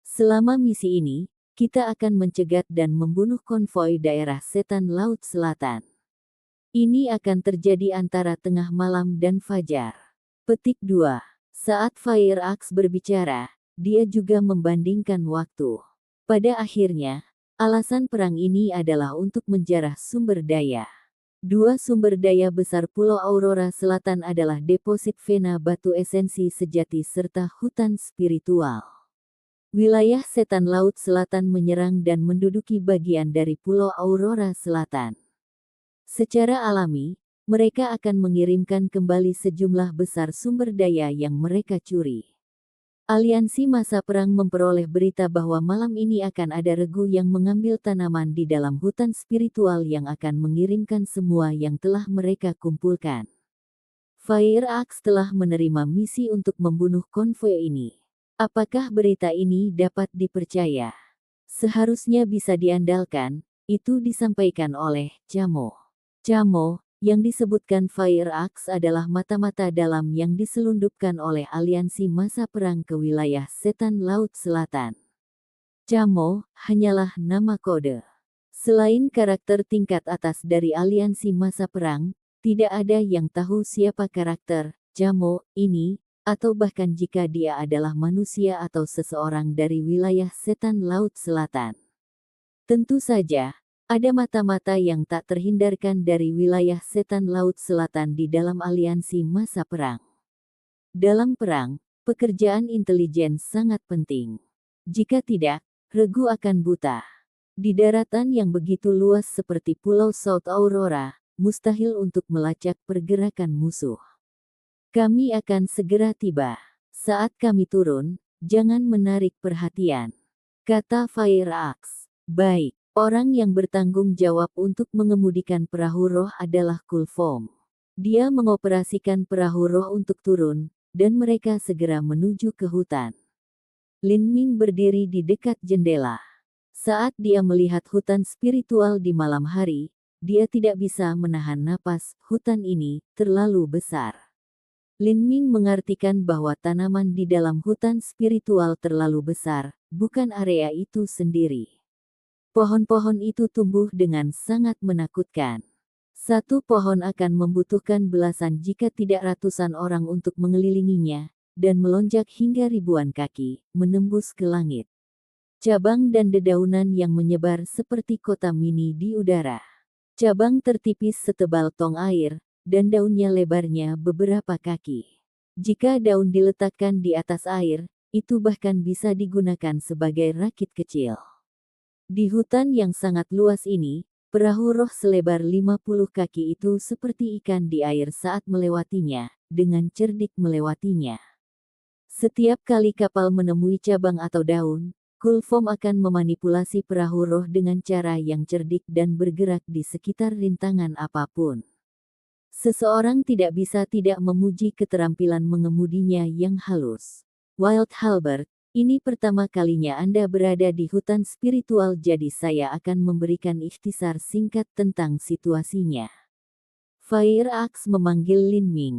Selama misi ini, kita akan mencegat dan membunuh konvoi daerah Setan Laut Selatan. Ini akan terjadi antara tengah malam dan fajar. Petik 2. Saat Fire Axe berbicara, dia juga membandingkan waktu. Pada akhirnya, alasan perang ini adalah untuk menjarah sumber daya. Dua sumber daya besar Pulau Aurora Selatan adalah deposit vena batu esensi sejati serta hutan spiritual. Wilayah setan Laut Selatan menyerang dan menduduki bagian dari Pulau Aurora Selatan. Secara alami, mereka akan mengirimkan kembali sejumlah besar sumber daya yang mereka curi. Aliansi Masa Perang memperoleh berita bahwa malam ini akan ada regu yang mengambil tanaman di dalam hutan spiritual yang akan mengirimkan semua yang telah mereka kumpulkan. Fire Axe telah menerima misi untuk membunuh konvoi ini. Apakah berita ini dapat dipercaya? Seharusnya bisa diandalkan, itu disampaikan oleh Camo. Camo, yang disebutkan Fire Axe adalah mata-mata dalam yang diselundupkan oleh aliansi masa perang ke wilayah setan Laut Selatan. Camo hanyalah nama kode. Selain karakter tingkat atas dari aliansi masa perang, tidak ada yang tahu siapa karakter Camo ini, atau bahkan jika dia adalah manusia atau seseorang dari wilayah setan Laut Selatan. Tentu saja, ada mata-mata yang tak terhindarkan dari wilayah setan Laut Selatan di dalam aliansi masa perang. Dalam perang, pekerjaan intelijen sangat penting. Jika tidak, regu akan buta. Di daratan yang begitu luas seperti Pulau South Aurora, mustahil untuk melacak pergerakan musuh. Kami akan segera tiba. Saat kami turun, jangan menarik perhatian, kata Fire Axe. Baik. Orang yang bertanggung jawab untuk mengemudikan perahu roh adalah Kulfom. Dia mengoperasikan perahu roh untuk turun, dan mereka segera menuju ke hutan. Lin Ming berdiri di dekat jendela. Saat dia melihat hutan spiritual di malam hari, dia tidak bisa menahan napas. Hutan ini terlalu besar. Lin Ming mengartikan bahwa tanaman di dalam hutan spiritual terlalu besar, bukan area itu sendiri. Pohon-pohon itu tumbuh dengan sangat menakutkan. Satu pohon akan membutuhkan belasan jika tidak ratusan orang untuk mengelilinginya, dan melonjak hingga ribuan kaki, menembus ke langit. Cabang dan dedaunan yang menyebar seperti kota mini di udara. Cabang tertipis setebal tong air, dan daunnya lebarnya beberapa kaki. Jika daun diletakkan di atas air, itu bahkan bisa digunakan sebagai rakit kecil. Di hutan yang sangat luas ini, perahu roh selebar 50 kaki itu seperti ikan di air saat melewatinya, dengan cerdik melewatinya. Setiap kali kapal menemui cabang atau daun, Kulfom akan memanipulasi perahu roh dengan cara yang cerdik dan bergerak di sekitar rintangan apapun. Seseorang tidak bisa tidak memuji keterampilan mengemudinya yang halus. Wild Halbert, ini pertama kalinya Anda berada di hutan spiritual, jadi saya akan memberikan ikhtisar singkat tentang situasinya. Fire Axe memanggil Lin Ming.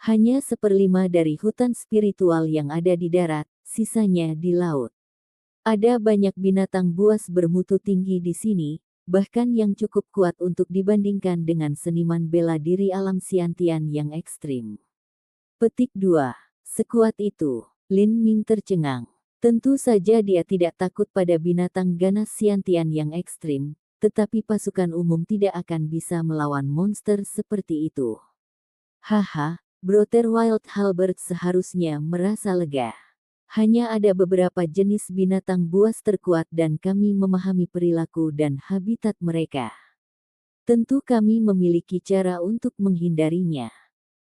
Hanya 1/5 dari hutan spiritual yang ada di darat, sisanya di laut. Ada banyak binatang buas bermutu tinggi di sini, bahkan yang cukup kuat untuk dibandingkan dengan seniman bela diri alam Siantian yang ekstrim. Petik 2. Sekuat itu. Lin Ming tercengang. Tentu saja dia tidak takut pada binatang ganas Siantian yang ekstrim, tetapi pasukan umum tidak akan bisa melawan monster seperti itu. Haha, Brother Wild Halbert seharusnya merasa lega. Hanya ada beberapa jenis binatang buas terkuat dan kami memahami perilaku dan habitat mereka. Tentu kami memiliki cara untuk menghindarinya.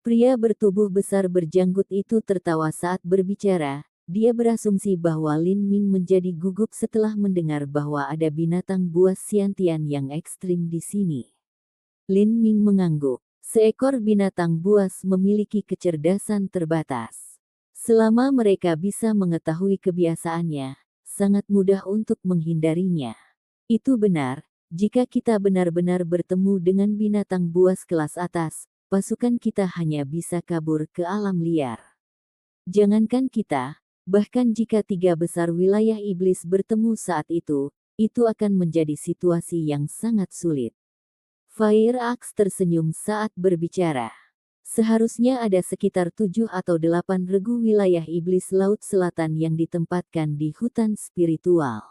Pria bertubuh besar berjanggut itu tertawa saat berbicara. Dia berasumsi bahwa Lin Ming menjadi gugup setelah mendengar bahwa ada binatang buas Siantian yang ekstrim di sini. Lin Ming mengangguk. Seekor binatang buas memiliki kecerdasan terbatas. Selama mereka bisa mengetahui kebiasaannya, sangat mudah untuk menghindarinya. Itu benar, jika kita benar-benar bertemu dengan binatang buas kelas atas, pasukan kita hanya bisa kabur ke alam liar. Jangankan kita, bahkan jika 3 besar wilayah iblis bertemu saat itu akan menjadi situasi yang sangat sulit. Fire Axe tersenyum saat berbicara. Seharusnya ada sekitar 7 atau 8 regu wilayah iblis Laut Selatan yang ditempatkan di hutan spiritual.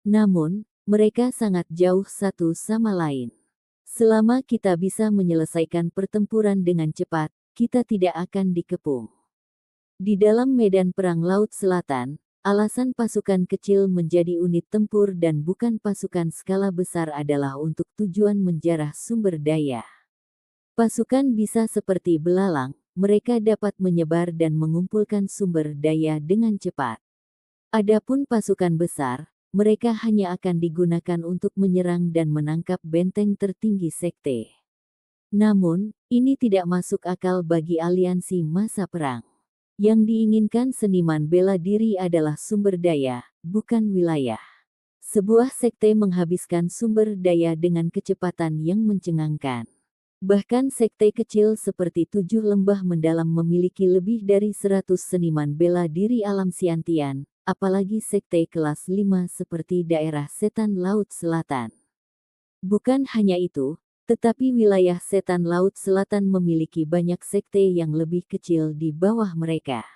Namun, mereka sangat jauh satu sama lain. Selama kita bisa menyelesaikan pertempuran dengan cepat, kita tidak akan dikepung. Di dalam medan perang Laut Selatan, alasan pasukan kecil menjadi unit tempur dan bukan pasukan skala besar adalah untuk tujuan menjarah sumber daya. Pasukan bisa seperti belalang, mereka dapat menyebar dan mengumpulkan sumber daya dengan cepat. Adapun pasukan besar, mereka hanya akan digunakan untuk menyerang dan menangkap benteng tertinggi sekte. Namun, ini tidak masuk akal bagi aliansi masa perang. Yang diinginkan seniman bela diri adalah sumber daya, bukan wilayah. Sebuah sekte menghabiskan sumber daya dengan kecepatan yang mencengangkan. Bahkan sekte kecil seperti 7 lembah mendalam memiliki lebih dari 100 seniman bela diri alam Siantian, apalagi sekte kelas 5 seperti daerah Setan Laut Selatan. Bukan hanya itu, tetapi wilayah Setan Laut Selatan memiliki banyak sekte yang lebih kecil di bawah mereka.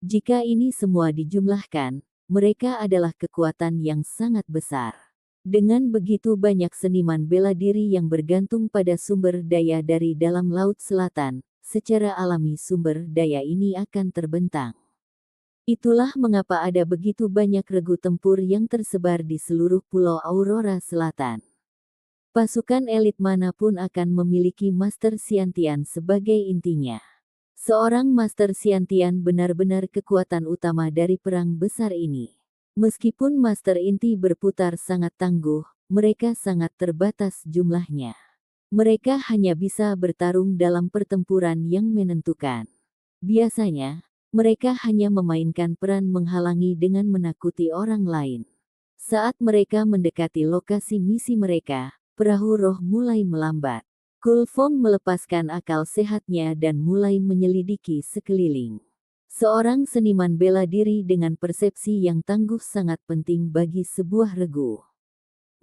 Jika ini semua dijumlahkan, mereka adalah kekuatan yang sangat besar. Dengan begitu banyak seniman bela diri yang bergantung pada sumber daya dari dalam Laut Selatan, secara alami sumber daya ini akan terbentang. Itulah mengapa ada begitu banyak regu tempur yang tersebar di seluruh Pulau Aurora Selatan. Pasukan elit manapun akan memiliki Master Siantian sebagai intinya. Seorang Master Siantian benar-benar kekuatan utama dari perang besar ini. Meskipun Master Inti berputar sangat tangguh, mereka sangat terbatas jumlahnya. Mereka hanya bisa bertarung dalam pertempuran yang menentukan. Biasanya, mereka hanya memainkan peran menghalangi dengan menakuti orang lain. Saat mereka mendekati lokasi misi mereka, perahu roh mulai melambat. Kulfong melepaskan akal sehatnya dan mulai menyelidiki sekeliling. Seorang seniman bela diri dengan persepsi yang tangguh sangat penting bagi sebuah regu.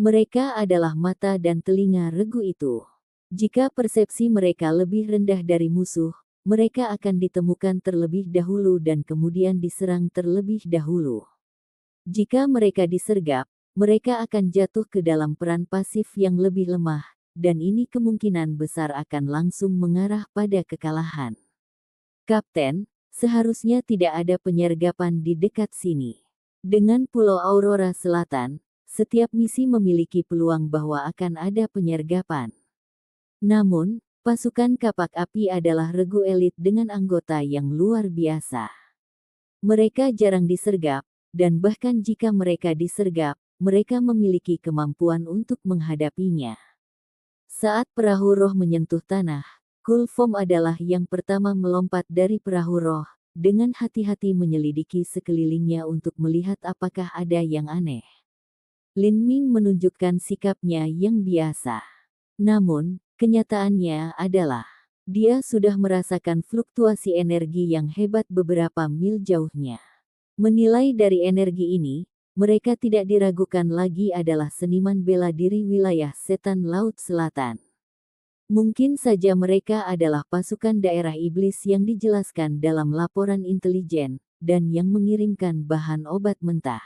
Mereka adalah mata dan telinga regu itu. Jika persepsi mereka lebih rendah dari musuh, mereka akan ditemukan terlebih dahulu dan kemudian diserang terlebih dahulu. Jika mereka disergap, mereka akan jatuh ke dalam peran pasif yang lebih lemah, dan ini kemungkinan besar akan langsung mengarah pada kekalahan. Kapten, seharusnya tidak ada penyergapan di dekat sini. Dengan Pulau Aurora Selatan, setiap misi memiliki peluang bahwa akan ada penyergapan. Namun, pasukan kapak api adalah regu elit dengan anggota yang luar biasa. Mereka jarang disergap, dan bahkan jika mereka disergap, mereka memiliki kemampuan untuk menghadapinya. Saat perahu roh menyentuh tanah, Kulfom adalah yang pertama melompat dari perahu roh, dengan hati-hati menyelidiki sekelilingnya untuk melihat apakah ada yang aneh. Lin Ming menunjukkan sikapnya yang biasa. Namun, kenyataannya adalah, dia sudah merasakan fluktuasi energi yang hebat beberapa mil jauhnya. Menilai dari energi ini, mereka tidak diragukan lagi adalah seniman bela diri wilayah Setan Laut Selatan. Mungkin saja mereka adalah pasukan daerah iblis yang dijelaskan dalam laporan intelijen, dan yang mengirimkan bahan obat mentah.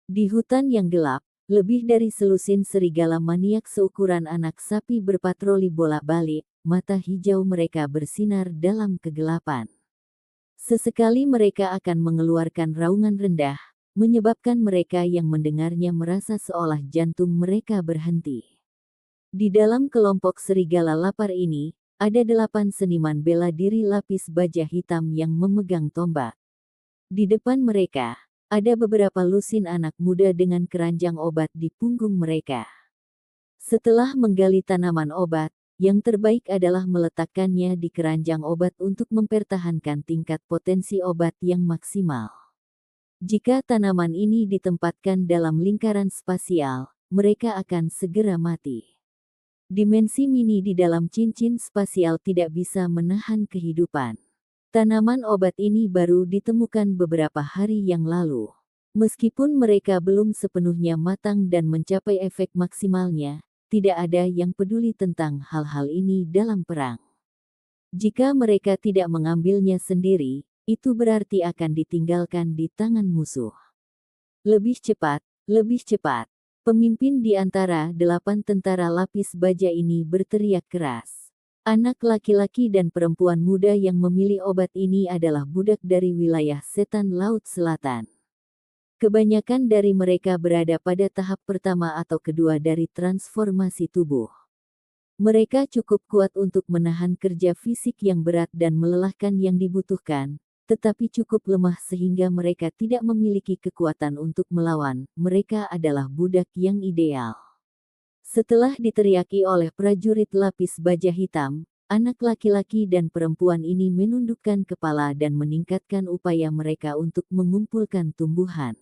Di hutan yang gelap, lebih dari selusin serigala maniak seukuran anak sapi berpatroli bolak-balik, mata hijau mereka bersinar dalam kegelapan. Sesekali mereka akan mengeluarkan raungan rendah, menyebabkan mereka yang mendengarnya merasa seolah jantung mereka berhenti. Di dalam kelompok serigala lapar ini, ada 8 seniman bela diri lapis baja hitam yang memegang tombak. Di depan mereka, ada beberapa lusin anak muda dengan keranjang obat di punggung mereka. Setelah menggali tanaman obat, yang terbaik adalah meletakkannya di keranjang obat untuk mempertahankan tingkat potensi obat yang maksimal. Jika tanaman ini ditempatkan dalam lingkaran spasial, mereka akan segera mati. Dimensi mini di dalam cincin spasial tidak bisa menahan kehidupan. Tanaman obat ini baru ditemukan beberapa hari yang lalu. Meskipun mereka belum sepenuhnya matang dan mencapai efek maksimalnya, tidak ada yang peduli tentang hal-hal ini dalam perang. Jika mereka tidak mengambilnya sendiri, itu berarti akan ditinggalkan di tangan musuh. Lebih cepat, lebih cepat. Pemimpin di antara 8 tentara lapis baja ini berteriak keras. Anak laki-laki dan perempuan muda yang memilih obat ini adalah budak dari wilayah setan Laut Selatan. Kebanyakan dari mereka berada pada tahap pertama atau kedua dari transformasi tubuh. Mereka cukup kuat untuk menahan kerja fisik yang berat dan melelahkan yang dibutuhkan, tetapi cukup lemah sehingga mereka tidak memiliki kekuatan untuk melawan. Mereka adalah budak yang ideal. Setelah diteriaki oleh prajurit lapis baja hitam, anak laki-laki dan perempuan ini menundukkan kepala dan meningkatkan upaya mereka untuk mengumpulkan tumbuhan.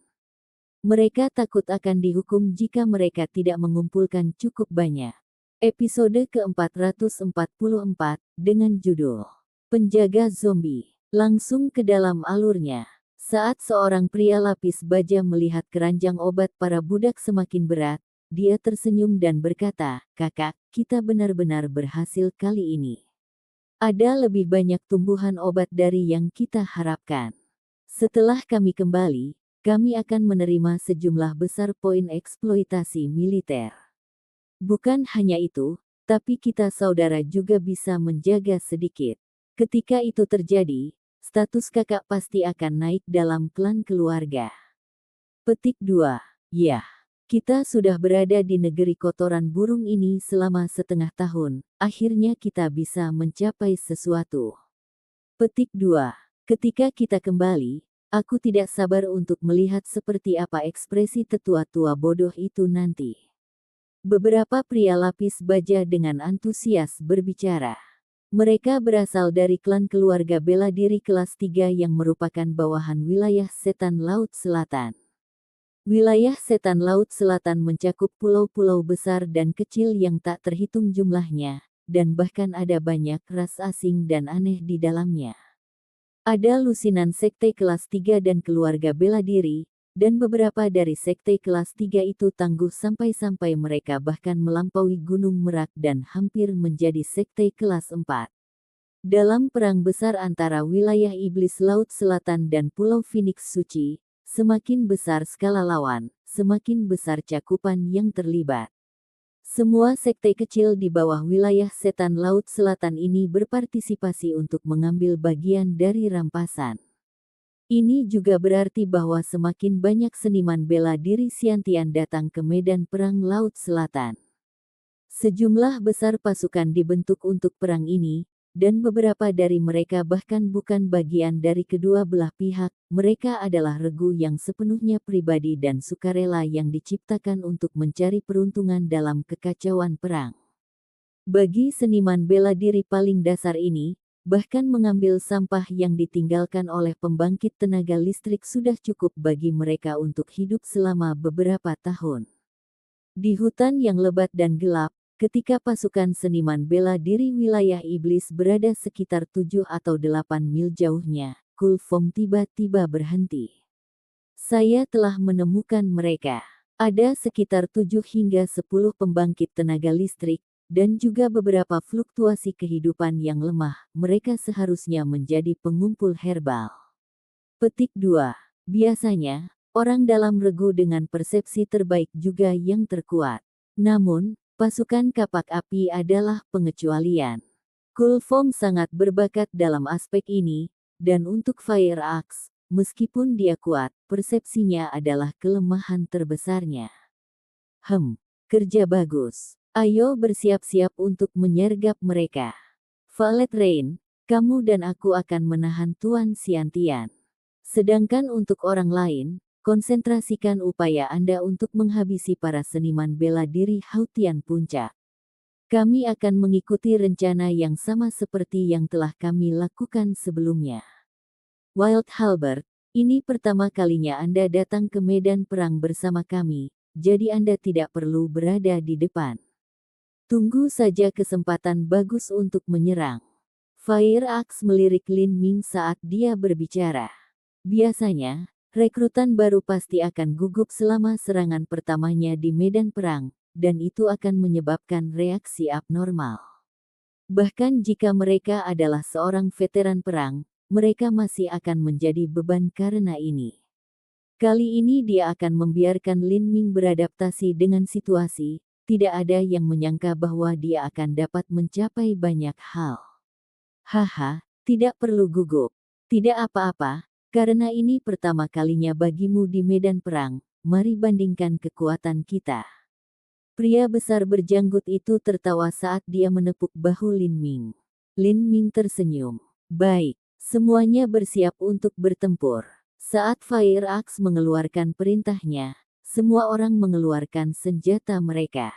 Mereka takut akan dihukum jika mereka tidak mengumpulkan cukup banyak. Episode ke-444 dengan judul Penjaga Zombie. Langsung ke dalam alurnya. Saat seorang pria lapis baja melihat keranjang obat para budak semakin berat, dia tersenyum dan berkata, "Kakak, kita benar-benar berhasil kali ini. Ada lebih banyak tumbuhan obat dari yang kita harapkan. Setelah kami kembali, kami akan menerima sejumlah besar poin eksploitasi militer. Bukan hanya itu, tapi kita saudara juga bisa menjaga sedikit. Ketika itu terjadi, status kakak pasti akan naik dalam klan keluarga." Petik 2. Ya, kita sudah berada di negeri kotoran burung ini selama setengah tahun, akhirnya kita bisa mencapai sesuatu. Petik 2. Ketika kita kembali, aku tidak sabar untuk melihat seperti apa ekspresi tetua-tua bodoh itu nanti. Beberapa pria lapis baja dengan antusias berbicara. Mereka berasal dari klan keluarga bela diri kelas 3 yang merupakan bawahan wilayah setan Laut Selatan. Wilayah setan Laut Selatan mencakup pulau-pulau besar dan kecil yang tak terhitung jumlahnya, dan bahkan ada banyak ras asing dan aneh di dalamnya. Ada lusinan sekte kelas 3 dan keluarga bela diri, dan beberapa dari sekte kelas 3 itu tangguh sampai-sampai mereka bahkan melampaui Gunung Merak dan hampir menjadi sekte kelas 4. Dalam perang besar antara wilayah iblis Laut Selatan dan Pulau Phoenix Suci, semakin besar skala lawan, semakin besar cakupan yang terlibat. Semua sekte kecil di bawah wilayah setan Laut Selatan ini berpartisipasi untuk mengambil bagian dari rampasan. Ini juga berarti bahwa semakin banyak seniman bela diri Siantian datang ke medan perang Laut Selatan. Sejumlah besar pasukan dibentuk untuk perang ini, dan beberapa dari mereka bahkan bukan bagian dari kedua belah pihak. Mereka adalah regu yang sepenuhnya pribadi dan sukarela yang diciptakan untuk mencari peruntungan dalam kekacauan perang. Bagi seniman bela diri paling dasar ini, bahkan mengambil sampah yang ditinggalkan oleh pembangkit tenaga listrik sudah cukup bagi mereka untuk hidup selama beberapa tahun. Di hutan yang lebat dan gelap, ketika pasukan seniman bela diri wilayah iblis berada sekitar 7 atau 8 mil jauhnya, Kulfong tiba-tiba berhenti. "Saya telah menemukan mereka. Ada sekitar 7 hingga 10 pembangkit tenaga listrik, dan juga beberapa fluktuasi kehidupan yang lemah. Mereka seharusnya menjadi pengumpul herbal." Petik 2. Biasanya, orang dalam regu dengan persepsi terbaik juga yang terkuat. Namun, pasukan kapak api adalah pengecualian. Kulfong sangat berbakat dalam aspek ini, dan untuk Fire Axe, meskipun dia kuat, persepsinya adalah kelemahan terbesarnya. Kerja bagus. Ayo bersiap-siap untuk menyergap mereka. Violet Rain, kamu dan aku akan menahan Tuan Siantian. Sedangkan untuk orang lain, konsentrasikan upaya Anda untuk menghabisi para seniman bela diri Hautian Puncak. Kami akan mengikuti rencana yang sama seperti yang telah kami lakukan sebelumnya. Wild Halberd, ini pertama kalinya Anda datang ke medan perang bersama kami, jadi Anda tidak perlu berada di depan. Tunggu saja kesempatan bagus untuk menyerang. Fire Axe melirik Lin Ming saat dia berbicara. Biasanya, rekrutan baru pasti akan gugup selama serangan pertamanya di medan perang, dan itu akan menyebabkan reaksi abnormal. Bahkan jika mereka adalah seorang veteran perang, mereka masih akan menjadi beban karena ini. Kali ini dia akan membiarkan Lin Ming beradaptasi dengan situasi. Tidak ada yang menyangka bahwa dia akan dapat mencapai banyak hal. Haha, tidak perlu gugup. Tidak apa-apa, karena ini pertama kalinya bagimu di medan perang. Mari bandingkan kekuatan kita. Pria besar berjanggut itu tertawa saat dia menepuk bahu Lin Ming. Lin Ming tersenyum. Baik, semuanya bersiap untuk bertempur. Saat Fire Axe mengeluarkan perintahnya, semua orang mengeluarkan senjata mereka.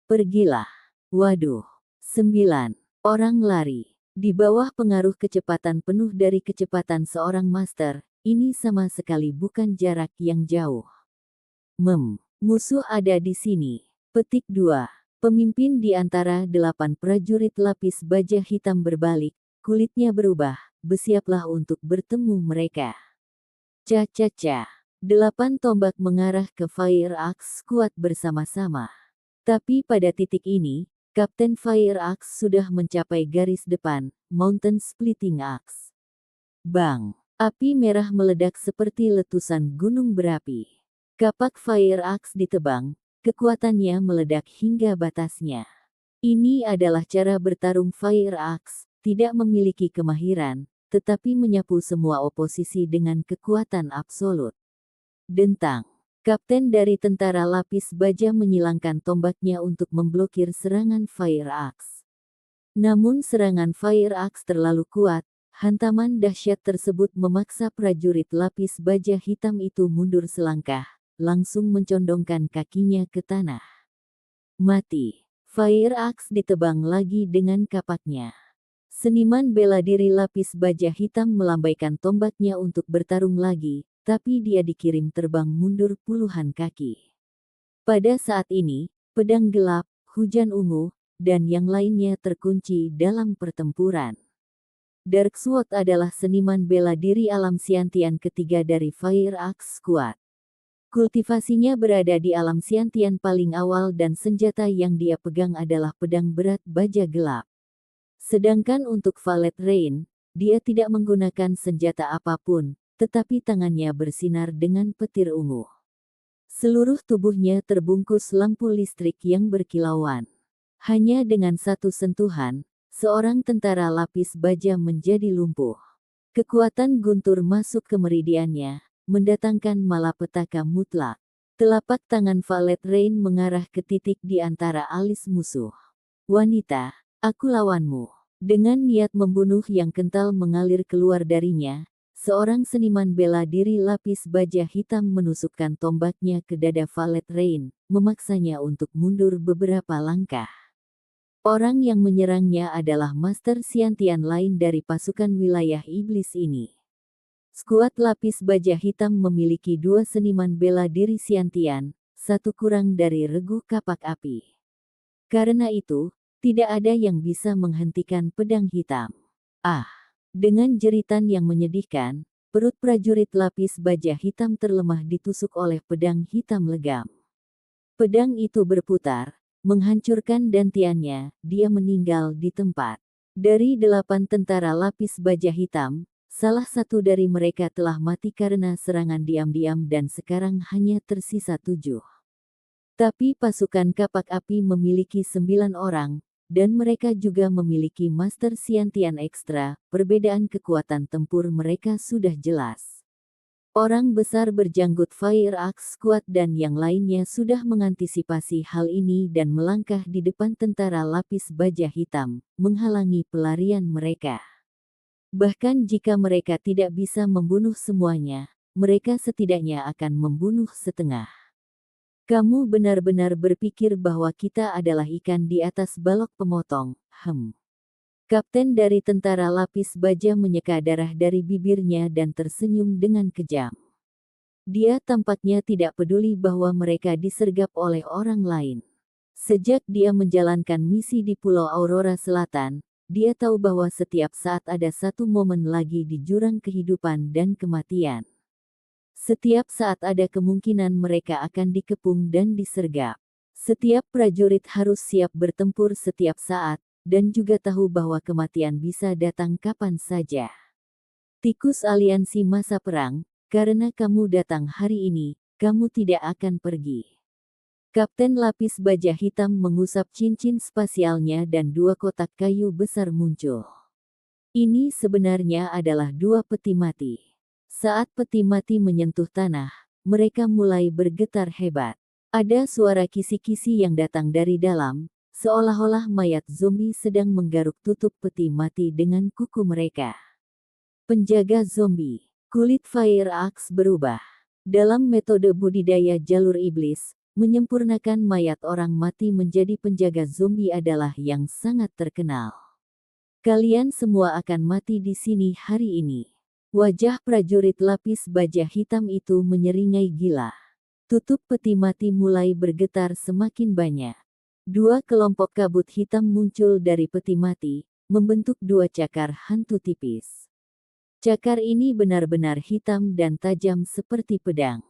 Pergilah. Waduh. 9 orang lari. Di bawah pengaruh kecepatan penuh dari kecepatan seorang master, ini sama sekali bukan jarak yang jauh. Musuh ada di sini. Petik 2. Pemimpin di antara 8 prajurit lapis baja hitam berbalik, kulitnya berubah, bersiaplah untuk bertemu mereka. Ca-ca-ca. 8 tombak mengarah ke Fire Axe Squad bersama-sama. Tapi pada titik ini, Kapten Fire Axe sudah mencapai garis depan, Mountain Splitting Axe. Bang! Api merah meledak seperti letusan gunung berapi. Kapak Fire Axe ditebang, kekuatannya meledak hingga batasnya. Ini adalah cara bertarung Fire Axe, tidak memiliki kemahiran, tetapi menyapu semua oposisi dengan kekuatan absolut. Dentang. Kapten dari tentara lapis baja menyilangkan tombaknya untuk memblokir serangan Fire Axe. Namun serangan Fire Axe terlalu kuat, hantaman dahsyat tersebut memaksa prajurit lapis baja hitam itu mundur selangkah, langsung mencondongkan kakinya ke tanah. Mati. Fire Axe ditebang lagi dengan kapaknya. Seniman bela diri lapis baja hitam melambaikan tombaknya untuk bertarung lagi, tapi dia dikirim terbang mundur puluhan kaki. Pada saat ini, pedang gelap, hujan ungu, dan yang lainnya terkunci dalam pertempuran. Dark Sword adalah seniman bela diri alam Siantian ketiga dari Fire Axe Squad. Kultivasinya berada di alam Siantian paling awal dan senjata yang dia pegang adalah pedang berat baja gelap. Sedangkan untuk Valet Rain, dia tidak menggunakan senjata apapun, tetapi tangannya bersinar dengan petir ungu. Seluruh tubuhnya terbungkus lampu listrik yang berkilauan. Hanya dengan satu sentuhan, seorang tentara lapis baja menjadi lumpuh. Kekuatan guntur masuk ke meridiannya, mendatangkan malapetaka mutlak. Telapak tangan Valet Rain mengarah ke titik di antara alis musuh. Wanita, aku lawanmu. Dengan niat membunuh yang kental mengalir keluar darinya, seorang seniman bela diri lapis baja hitam menusukkan tombaknya ke dada Valet Rain, memaksanya untuk mundur beberapa langkah. Orang yang menyerangnya adalah Master Siantian lain dari pasukan wilayah iblis ini. Skuad lapis baja hitam memiliki 2 seniman bela diri Siantian, satu kurang dari regu kapak api. Karena itu, tidak ada yang bisa menghentikan pedang hitam. Ah! Dengan jeritan yang menyedihkan, perut prajurit lapis baja hitam terlemah ditusuk oleh pedang hitam legam. Pedang itu berputar, menghancurkan dantiannya, dia meninggal di tempat. Dari 8 tentara lapis baja hitam, salah satu dari mereka telah mati karena serangan diam-diam dan sekarang hanya tersisa 7. Tapi pasukan kapak api memiliki 9 orang, dan mereka juga memiliki Master Siantian ekstra, perbedaan kekuatan tempur mereka sudah jelas. Orang besar berjanggut Fire Axe Squad dan yang lainnya sudah mengantisipasi hal ini dan melangkah di depan tentara lapis baja hitam, menghalangi pelarian mereka. Bahkan jika mereka tidak bisa membunuh semuanya, mereka setidaknya akan membunuh setengah. Kamu benar-benar berpikir bahwa kita adalah ikan di atas balok pemotong, Kapten dari tentara lapis baja menyeka darah dari bibirnya dan tersenyum dengan kejam. Dia tampaknya tidak peduli bahwa mereka disergap oleh orang lain. Sejak dia menjalankan misi di Pulau Aurora Selatan, dia tahu bahwa setiap saat ada satu momen lagi di jurang kehidupan dan kematian. Setiap saat ada kemungkinan mereka akan dikepung dan disergap. Setiap prajurit harus siap bertempur setiap saat, dan juga tahu bahwa kematian bisa datang kapan saja. Tikus aliansi masa perang, karena kamu datang hari ini, kamu tidak akan pergi. Kapten Lapis Baja Hitam mengusap cincin spasialnya dan dua kotak kayu besar muncul. Ini sebenarnya adalah dua peti mati. Saat peti mati menyentuh tanah, mereka mulai bergetar hebat. Ada suara kisi-kisi yang datang dari dalam, seolah-olah mayat zombie sedang menggaruk tutup peti mati dengan kuku mereka. Penjaga zombie. Kulit Fire Axe berubah. Dalam metode budidaya jalur iblis, menyempurnakan mayat orang mati menjadi penjaga zombie adalah yang sangat terkenal. Kalian semua akan mati di sini hari ini. Wajah prajurit Lapis Baja Hitam itu menyeringai gila. Tutup peti mati mulai bergetar semakin banyak. Dua kelompok kabut hitam muncul dari peti mati, membentuk dua cakar hantu tipis. Cakar ini benar-benar hitam dan tajam seperti pedang.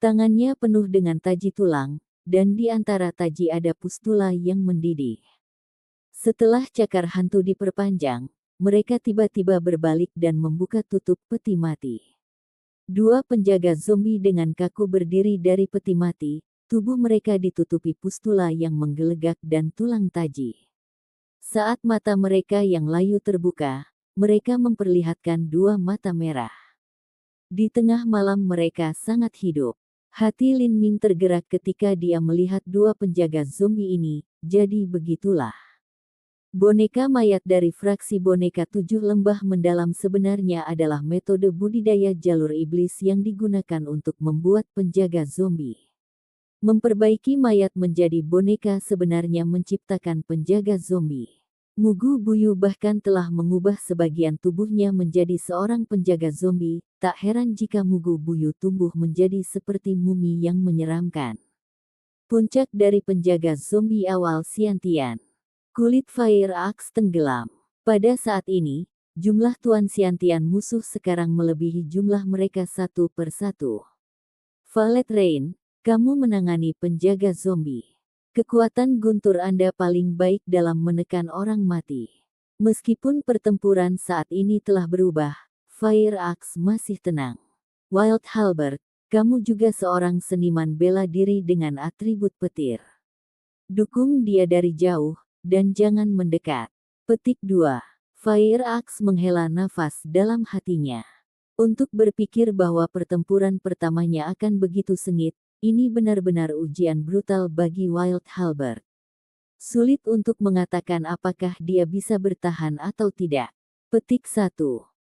Tangannya penuh dengan taji tulang, dan di antara taji ada pustula yang mendidih. Setelah cakar hantu diperpanjang, mereka tiba-tiba berbalik dan membuka tutup peti mati. Dua penjaga zombie dengan kaku berdiri dari peti mati, tubuh mereka ditutupi pustula yang menggelegak dan tulang taji. Saat mata mereka yang layu terbuka, mereka memperlihatkan dua mata merah. Di tengah malam mereka sangat hidup. Hati Lin Ming tergerak ketika dia melihat dua penjaga zombie ini, jadi begitulah. Boneka mayat dari fraksi boneka 7 lembah mendalam sebenarnya adalah metode budidaya jalur iblis yang digunakan untuk membuat penjaga zombie. Memperbaiki mayat menjadi boneka sebenarnya menciptakan penjaga zombie. Mugu Buyu bahkan telah mengubah sebagian tubuhnya menjadi seorang penjaga zombie, tak heran jika Mugu Buyu tumbuh menjadi seperti mumi yang menyeramkan. Puncak dari penjaga zombie awal Xiantian. Kulit Fire Axe tenggelam. Pada saat ini, jumlah Tuan Xiantian musuh sekarang melebihi jumlah mereka satu per satu. Valet Rain, kamu menangani penjaga zombie. Kekuatan guntur Anda paling baik dalam menekan orang mati. Meskipun pertempuran saat ini telah berubah, Fire Axe masih tenang. Wild Halberd, kamu juga seorang seniman bela diri dengan atribut petir. Dukung dia dari jauh, dan jangan mendekat. Petik 2. Fire Axe menghela nafas dalam hatinya. Untuk berpikir bahwa pertempuran pertamanya akan begitu sengit, ini benar-benar ujian brutal bagi Wild Halberd. Sulit untuk mengatakan apakah dia bisa bertahan atau tidak. Petik 1.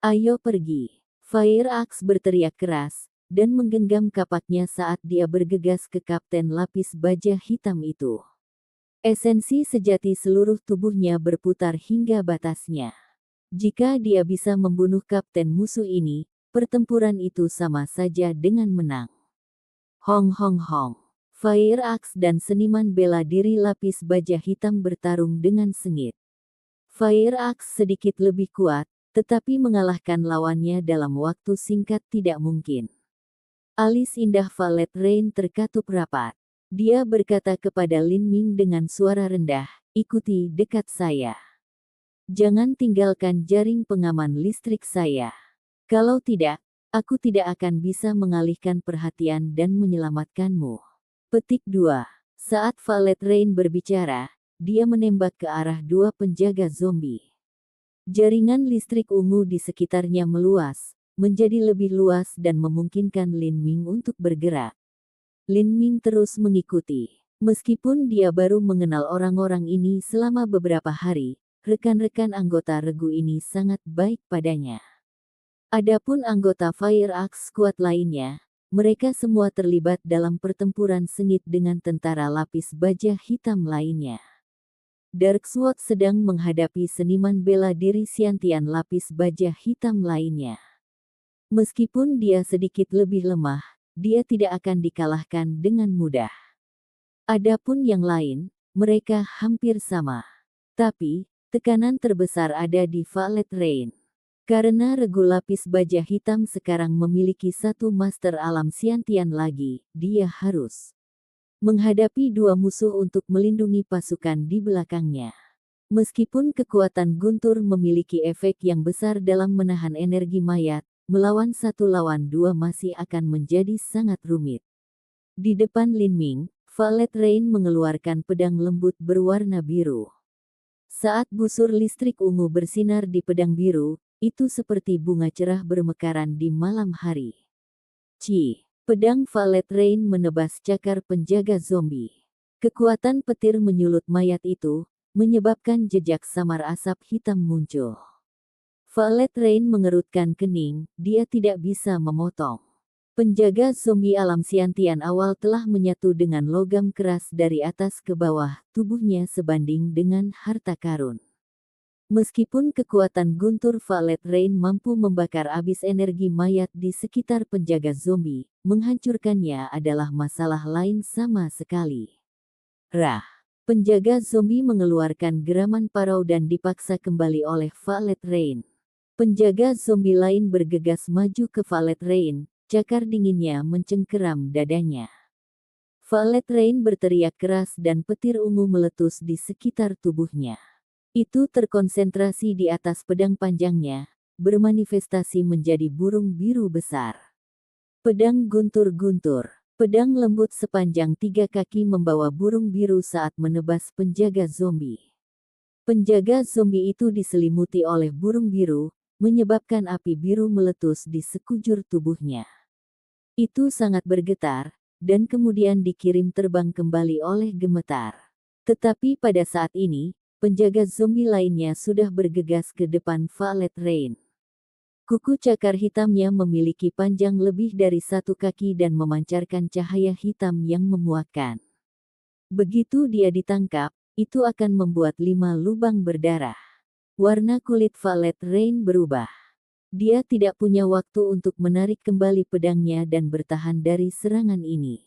Ayo pergi. Fire Axe berteriak keras, dan menggenggam kapaknya saat dia bergegas ke Kapten Lapis Baja Hitam itu. Esensi sejati seluruh tubuhnya berputar hingga batasnya. Jika dia bisa membunuh kapten musuh ini, pertempuran itu sama saja dengan menang. Hong hong hong. Fire Axe dan seniman bela diri Lapis Baja Hitam bertarung dengan sengit. Fire Axe sedikit lebih kuat, tetapi mengalahkan lawannya dalam waktu singkat tidak mungkin. Alis indah Valet Rain terkatup rapat. Dia berkata kepada Lin Ming dengan suara rendah, ikuti dekat saya. Jangan tinggalkan jaring pengaman listrik saya. Kalau tidak, aku tidak akan bisa mengalihkan perhatian dan menyelamatkanmu. Petik 2. Saat Valet Rain berbicara, dia menembak ke arah dua penjaga zombie. Jaringan listrik ungu di sekitarnya meluas, menjadi lebih luas dan memungkinkan Lin Ming untuk bergerak. Lin Ming terus mengikuti. Meskipun dia baru mengenal orang-orang ini selama beberapa hari, rekan-rekan anggota regu ini sangat baik padanya. Adapun anggota Fire Axe squad lainnya, mereka semua terlibat dalam pertempuran sengit dengan tentara Lapis Baja Hitam lainnya. Darksword sedang menghadapi seniman bela diri Xiantian Lapis Baja Hitam lainnya. Meskipun dia sedikit lebih lemah, dia tidak akan dikalahkan dengan mudah. Adapun yang lain, mereka hampir sama. Tapi, tekanan terbesar ada di Valet Rain. Karena regu Lapis Baja Hitam sekarang memiliki satu master alam Xiantian lagi, dia harus menghadapi dua musuh untuk melindungi pasukan di belakangnya. Meskipun kekuatan guntur memiliki efek yang besar dalam menahan energi mayat, melawan 1 lawan 2 masih akan menjadi sangat rumit. Di depan Lin Ming, Violet Rain mengeluarkan pedang lembut berwarna biru. Saat busur listrik ungu bersinar di pedang biru, itu seperti bunga cerah bermekaran di malam hari. Pedang Violet Rain menebas cakar penjaga zombie. Kekuatan petir menyulut mayat itu, menyebabkan jejak samar asap hitam muncul. Violet Rain mengerutkan kening, dia tidak bisa memotong. Penjaga zombie alam Xiantian awal telah menyatu dengan logam keras dari atas ke bawah, tubuhnya sebanding dengan harta karun. Meskipun kekuatan guntur Violet Rain mampu membakar habis energi mayat di sekitar penjaga zombie, menghancurkannya adalah masalah lain sama sekali. Penjaga zombie mengeluarkan geraman parau dan dipaksa kembali oleh Violet Rain. Penjaga zombie lain bergegas maju ke Violet Rain, cakar dinginnya mencengkeram dadanya. Violet Rain berteriak keras dan petir ungu meletus di sekitar tubuhnya. Itu terkonsentrasi di atas pedang panjangnya, bermanifestasi menjadi burung biru besar. Pedang guntur-guntur. Pedang lembut sepanjang 3 kaki membawa burung biru saat menebas penjaga zombie. Penjaga zombie itu diselimuti oleh burung biru, menyebabkan api biru meletus di sekujur tubuhnya. Itu sangat bergetar, dan kemudian dikirim terbang kembali oleh gemetar. Tetapi pada saat ini, penjaga zombie lainnya sudah bergegas ke depan Violet Rain. Kuku cakar hitamnya memiliki panjang lebih dari 1 kaki dan memancarkan cahaya hitam yang memuakkan. Begitu dia ditangkap, itu akan membuat 5 lubang berdarah. Warna kulit Violet Rain berubah. Dia tidak punya waktu untuk menarik kembali pedangnya dan bertahan dari serangan ini.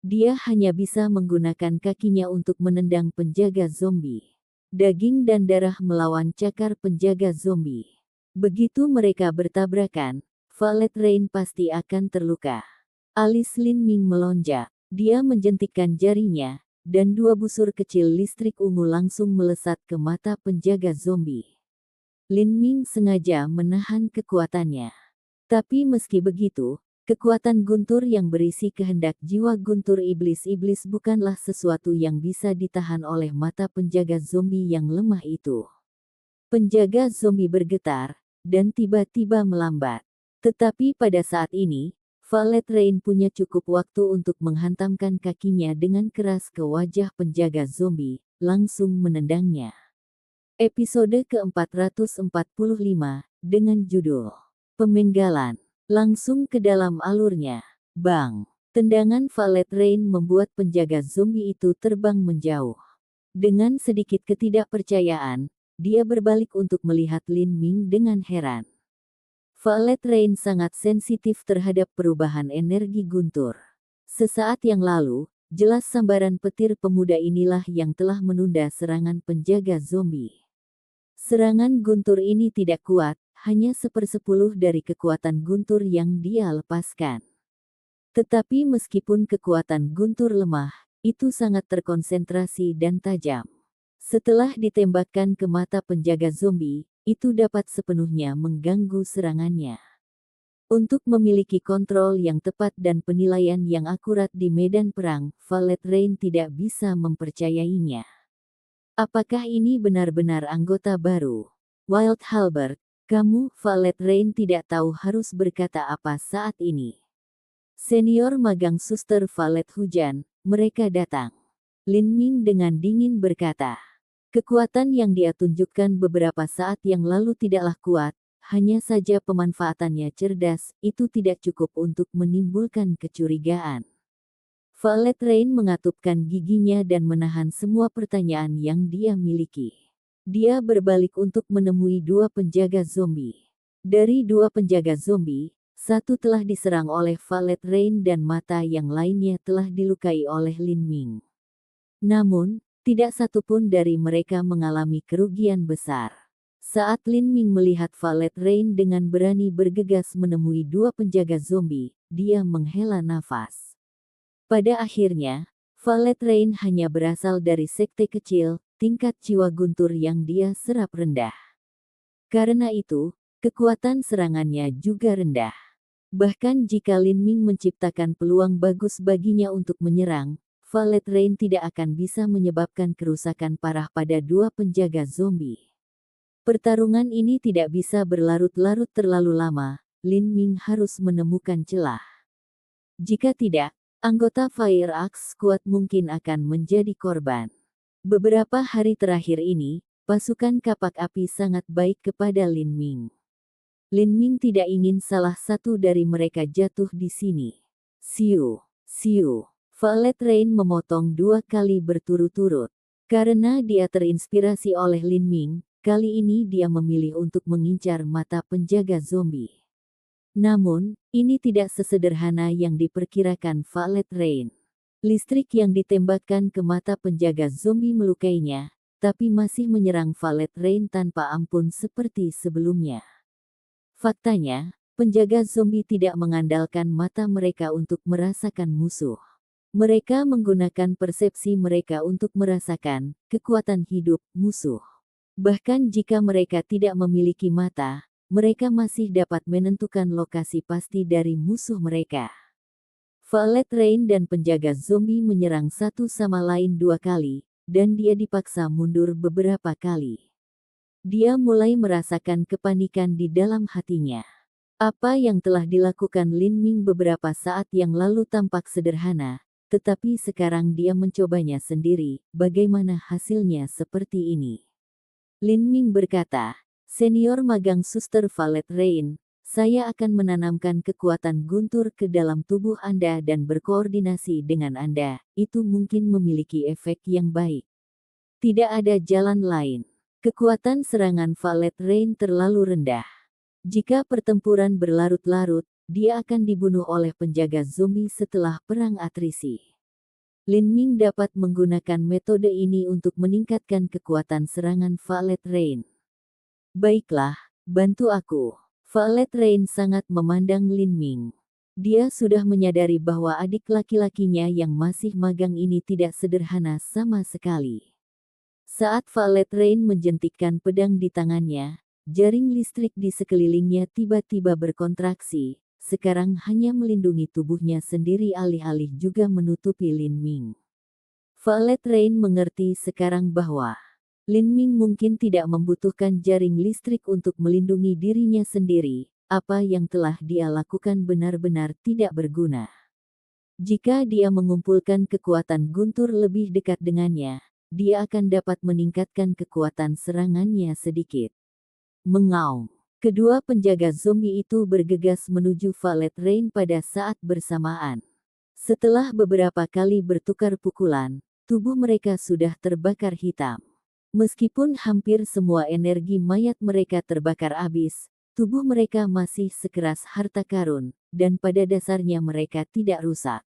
Dia hanya bisa menggunakan kakinya untuk menendang penjaga zombie. Daging dan darah melawan cakar penjaga zombie. Begitu mereka bertabrakan, Violet Rain pasti akan terluka. Alis Lin Ming melonjak. Dia menjentikkan jarinya, dan 2 busur kecil listrik ungu langsung melesat ke mata penjaga zombie. Lin Ming sengaja menahan kekuatannya. Tapi meski begitu, kekuatan guntur yang berisi kehendak jiwa guntur iblis-iblis bukanlah sesuatu yang bisa ditahan oleh mata penjaga zombie yang lemah itu. Penjaga zombie bergetar, dan tiba-tiba melambat. Tetapi pada saat ini, Violet Rain punya cukup waktu untuk menghantamkan kakinya dengan keras ke wajah penjaga zombie, langsung menendangnya. Episode ke-445, dengan judul Pemenggalan, langsung ke dalam alurnya. Bang! Tendangan Violet Rain membuat penjaga zombie itu terbang menjauh. Dengan sedikit ketidakpercayaan, dia berbalik untuk melihat Lin Ming dengan heran. Violet Rain sangat sensitif terhadap perubahan energi guntur. Sesaat yang lalu, jelas sambaran petir pemuda inilah yang telah menunda serangan penjaga zombie. Serangan guntur ini tidak kuat, hanya 1/10 dari kekuatan guntur yang dia lepaskan. Tetapi meskipun kekuatan guntur lemah, itu sangat terkonsentrasi dan tajam. Setelah ditembakkan ke mata penjaga zombie, itu dapat sepenuhnya mengganggu serangannya. Untuk memiliki kontrol yang tepat dan penilaian yang akurat di medan perang, Violet Rain tidak bisa mempercayainya. Apakah ini benar-benar anggota baru? Wild Halberd, kamu, Violet Rain tidak tahu harus berkata apa saat ini. Senior magang suster Violet Hujan, mereka datang. Lin Ming dengan dingin berkata. Kekuatan yang dia tunjukkan beberapa saat yang lalu tidaklah kuat, hanya saja pemanfaatannya cerdas, itu tidak cukup untuk menimbulkan kecurigaan. Violet Rain mengatupkan giginya dan menahan semua pertanyaan yang dia miliki. Dia berbalik untuk menemui 2 penjaga zombie. Dari 2 penjaga zombie, 1 telah diserang oleh Violet Rain dan mata yang lainnya telah dilukai oleh Lin Ming. Namun, tidak satu pun dari mereka mengalami kerugian besar. Saat Lin Ming melihat Violet Rain dengan berani bergegas menemui 2 penjaga zombie, dia menghela nafas. Pada akhirnya, Violet Rain hanya berasal dari sekte kecil, tingkat jiwa guntur yang dia serap rendah. Karena itu, Kekuatan serangannya juga rendah. Bahkan jika Lin Ming menciptakan peluang bagus baginya untuk menyerang, Violet Rain tidak akan bisa menyebabkan kerusakan parah pada dua penjaga zombie. Pertarungan ini tidak bisa berlarut-larut terlalu lama, Lin Ming harus menemukan celah. Jika tidak, anggota Fire Axe Squad mungkin akan menjadi korban. Beberapa hari terakhir ini, pasukan kapak api sangat baik kepada Lin Ming. Lin Ming tidak ingin salah satu dari mereka jatuh di sini. Siu, siu. Violet Rain memotong 2 kali berturut-turut. Karena dia terinspirasi oleh Lin Ming, kali ini dia memilih untuk mengincar mata penjaga zombie. Namun, ini tidak sesederhana yang diperkirakan Violet Rain. Listrik yang ditembakkan ke mata penjaga zombie melukainya, tapi masih menyerang Violet Rain tanpa ampun seperti sebelumnya. Faktanya, penjaga zombie tidak mengandalkan mata mereka untuk merasakan musuh. Mereka menggunakan persepsi mereka untuk merasakan kekuatan hidup musuh. Bahkan jika mereka tidak memiliki mata, mereka masih dapat menentukan lokasi pasti dari musuh mereka. Violet Rain dan penjaga zombie menyerang satu sama lain 2 kali, dan dia dipaksa mundur beberapa kali. Dia mulai merasakan kepanikan di dalam hatinya. Apa yang telah dilakukan Lin Ming beberapa saat yang lalu tampak sederhana, tetapi sekarang dia mencobanya sendiri. Bagaimana hasilnya seperti ini? Lin Ming berkata, "Senior magang Suster Violet Rain, saya akan menanamkan kekuatan guntur ke dalam tubuh Anda dan berkoordinasi dengan Anda. Itu mungkin memiliki efek yang baik. Tidak ada jalan lain." Kekuatan serangan Violet Rain terlalu rendah. Jika pertempuran berlarut-larut, dia akan dibunuh oleh penjaga zombie setelah perang atrisi. Lin Ming dapat menggunakan metode ini untuk meningkatkan kekuatan serangan Violet Rain. "Baiklah, bantu aku." Violet Rain sangat memandang Lin Ming. Dia sudah menyadari bahwa adik laki-lakinya yang masih magang ini tidak sederhana sama sekali. Saat Violet Rain menjentikkan pedang di tangannya, jaring listrik di sekelilingnya tiba-tiba berkontraksi, sekarang hanya melindungi tubuhnya sendiri alih-alih juga menutupi Lin Ming. Violet Rain mengerti sekarang bahwa Lin Ming mungkin tidak membutuhkan jaring listrik untuk melindungi dirinya sendiri. Apa yang telah dia lakukan benar-benar tidak berguna. Jika dia mengumpulkan kekuatan guntur lebih dekat dengannya, dia akan dapat meningkatkan kekuatan serangannya sedikit. Mengaum. Kedua penjaga zombie itu bergegas menuju Violet Rain pada saat bersamaan. Setelah beberapa kali bertukar pukulan, tubuh mereka sudah terbakar hitam. Meskipun hampir semua energi mayat mereka terbakar habis, tubuh mereka masih sekeras harta karun, dan pada dasarnya mereka tidak rusak.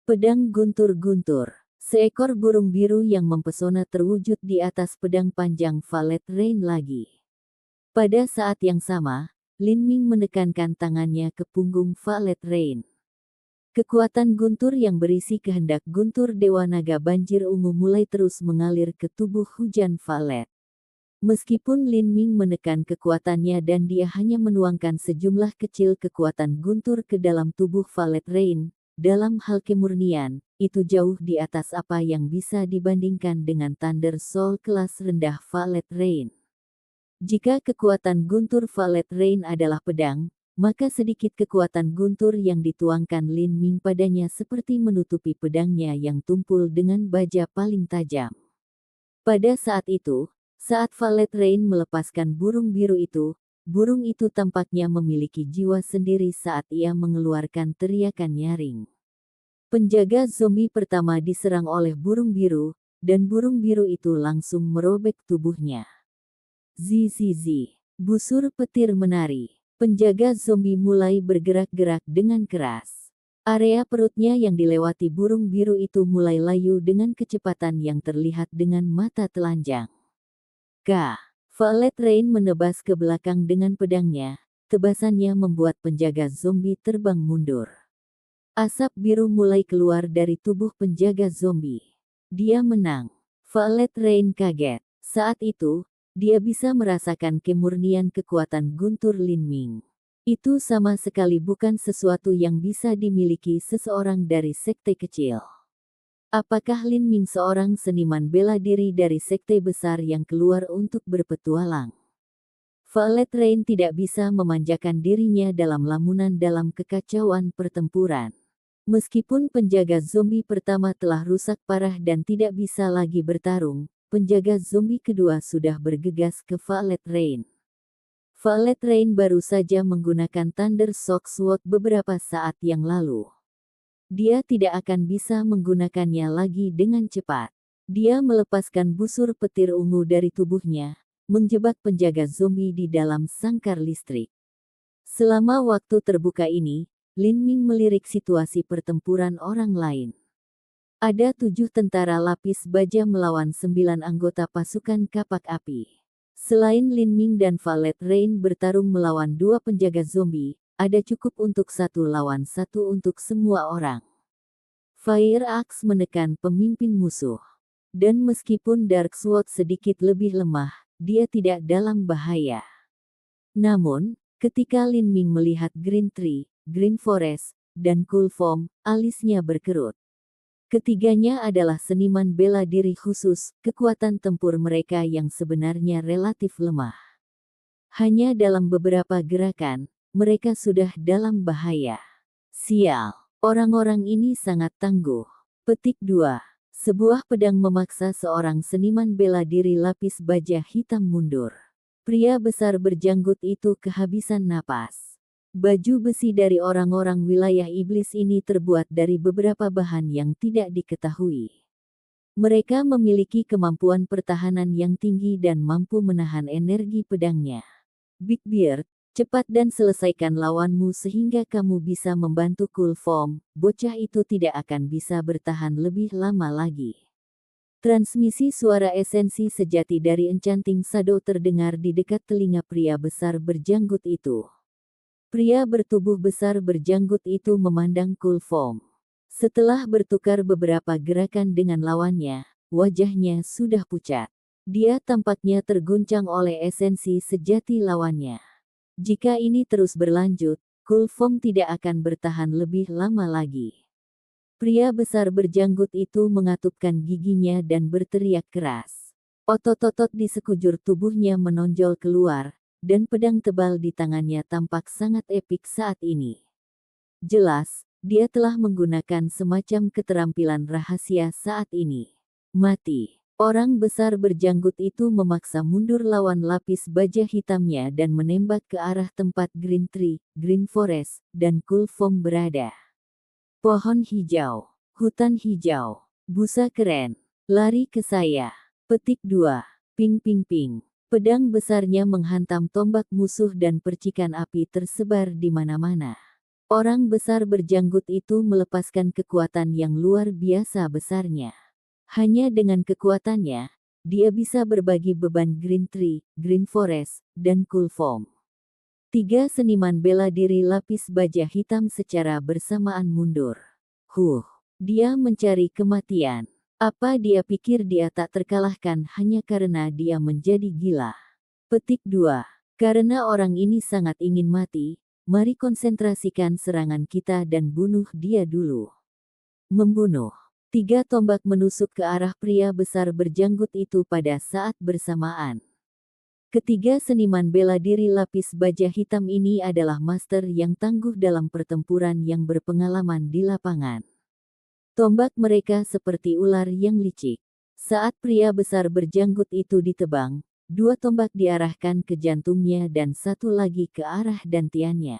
Pedang guntur-guntur. Seekor burung biru yang mempesona terwujud di atas pedang panjang Violet Rain lagi. Pada saat yang sama, Lin Ming menekankan tangannya ke punggung Violet Rain. Kekuatan guntur yang berisi kehendak guntur Dewa Naga Banjir Ungu mulai terus mengalir ke tubuh hujan Violet. Meskipun Lin Ming menekan kekuatannya dan dia hanya menuangkan sejumlah kecil kekuatan guntur ke dalam tubuh Violet Rain, dalam hal kemurnian, itu jauh di atas apa yang bisa dibandingkan dengan Thunder Soul kelas rendah Violet Rain. Jika kekuatan guntur Violet Rain adalah pedang, maka sedikit kekuatan guntur yang dituangkan Lin Ming padanya seperti menutupi pedangnya yang tumpul dengan baja paling tajam. Pada saat itu, saat Violet Rain melepaskan burung biru itu tampaknya memiliki jiwa sendiri saat ia mengeluarkan teriakan nyaring. Penjaga zombie pertama diserang oleh burung biru, dan burung biru itu langsung merobek tubuhnya. Zizizi. Busur petir menari. Penjaga zombie mulai bergerak-gerak dengan keras. Area perutnya yang dilewati burung biru itu mulai layu dengan kecepatan yang terlihat dengan mata telanjang. Violet Rain menebas ke belakang dengan pedangnya. Tebasannya membuat penjaga zombie terbang mundur. Asap biru mulai keluar dari tubuh penjaga zombie. Dia menang. Violet Rain kaget. Saat itu, dia bisa merasakan kemurnian kekuatan guntur Lin Ming. Itu sama sekali bukan sesuatu yang bisa dimiliki seseorang dari sekte kecil. Apakah Lin Ming seorang seniman bela diri dari sekte besar yang keluar untuk berpetualang? Violet Rain tidak bisa memanjakan dirinya dalam lamunan dalam kekacauan pertempuran. Meskipun penjaga zombie pertama telah rusak parah dan tidak bisa lagi bertarung, penjaga zombie kedua sudah bergegas ke Violet Rain. Violet Rain baru saja menggunakan Thunder Shock Sword beberapa saat yang lalu. Dia tidak akan bisa menggunakannya lagi dengan cepat. Dia melepaskan busur petir ungu dari tubuhnya, menjebak penjaga zombie di dalam sangkar listrik. Selama waktu terbuka ini, Lin Ming melirik situasi pertempuran orang lain. Ada 7 tentara lapis baja melawan 9 anggota pasukan kapak api. Selain Lin Ming dan Violet Rain bertarung melawan 2 penjaga zombie, ada cukup untuk 1 lawan 1 untuk semua orang. Fire Axe menekan pemimpin musuh. Dan meskipun Dark Sword sedikit lebih lemah, dia tidak dalam bahaya. Namun, ketika Lin Ming melihat Green Tree, Green Forest, dan Cool Foam, alisnya berkerut. Ketiganya adalah seniman bela diri khusus, kekuatan tempur mereka yang sebenarnya relatif lemah. Hanya dalam beberapa gerakan, mereka sudah dalam bahaya. Sial, orang-orang ini sangat tangguh. Petik 2. Sebuah pedang memaksa seorang seniman bela diri lapis baja hitam mundur. Pria besar berjanggut itu kehabisan napas. Baju besi dari orang-orang wilayah iblis ini terbuat dari beberapa bahan yang tidak diketahui. Mereka memiliki kemampuan pertahanan yang tinggi dan mampu menahan energi pedangnya. Big Beard, cepat dan selesaikan lawanmu sehingga kamu bisa membantu Cool Foam. Bocah itu tidak akan bisa bertahan lebih lama lagi. Transmisi suara esensi sejati dari Enchanting Shadow terdengar di dekat telinga pria besar berjanggut itu. Pria bertubuh besar berjanggut itu memandang Cool Foam. Setelah bertukar beberapa gerakan dengan lawannya, wajahnya sudah pucat. Dia tampaknya terguncang oleh esensi sejati lawannya. Jika ini terus berlanjut, Cool Foam tidak akan bertahan lebih lama lagi. Pria besar berjanggut itu mengatupkan giginya dan berteriak keras. Otot-otot di sekujur tubuhnya menonjol keluar, dan pedang tebal di tangannya tampak sangat epik saat ini. Jelas, dia telah menggunakan semacam keterampilan rahasia saat ini. Mati. Orang besar berjanggut itu memaksa mundur lawan lapis baja hitamnya dan menembak ke arah tempat Green Tree, Green Forest, dan Cool Foam berada. Pohon hijau, hutan hijau, busa keren, lari ke saya. Petik 2. Ping ping ping. Pedang besarnya menghantam tombak musuh dan percikan api tersebar di mana-mana. Orang besar berjanggut itu melepaskan kekuatan yang luar biasa besarnya. Hanya dengan kekuatannya, dia bisa berbagi beban Green Tree, Green Forest, dan Cool Foam. 3 seniman bela diri lapis baja hitam secara bersamaan mundur. Dia mencari kematian. Apa dia pikir dia tak terkalahkan hanya karena dia menjadi gila? Petik 2. Karena orang ini sangat ingin mati, mari konsentrasikan serangan kita dan bunuh dia dulu. Membunuh. 3 tombak menusuk ke arah pria besar berjanggut itu pada saat bersamaan. Ketiga seniman bela diri lapis baja hitam ini adalah master yang tangguh dalam pertempuran yang berpengalaman di lapangan. Tombak mereka seperti ular yang licik. Saat pria besar berjanggut itu ditebang, 2 tombak diarahkan ke jantungnya dan 1 lagi ke arah dantiannya.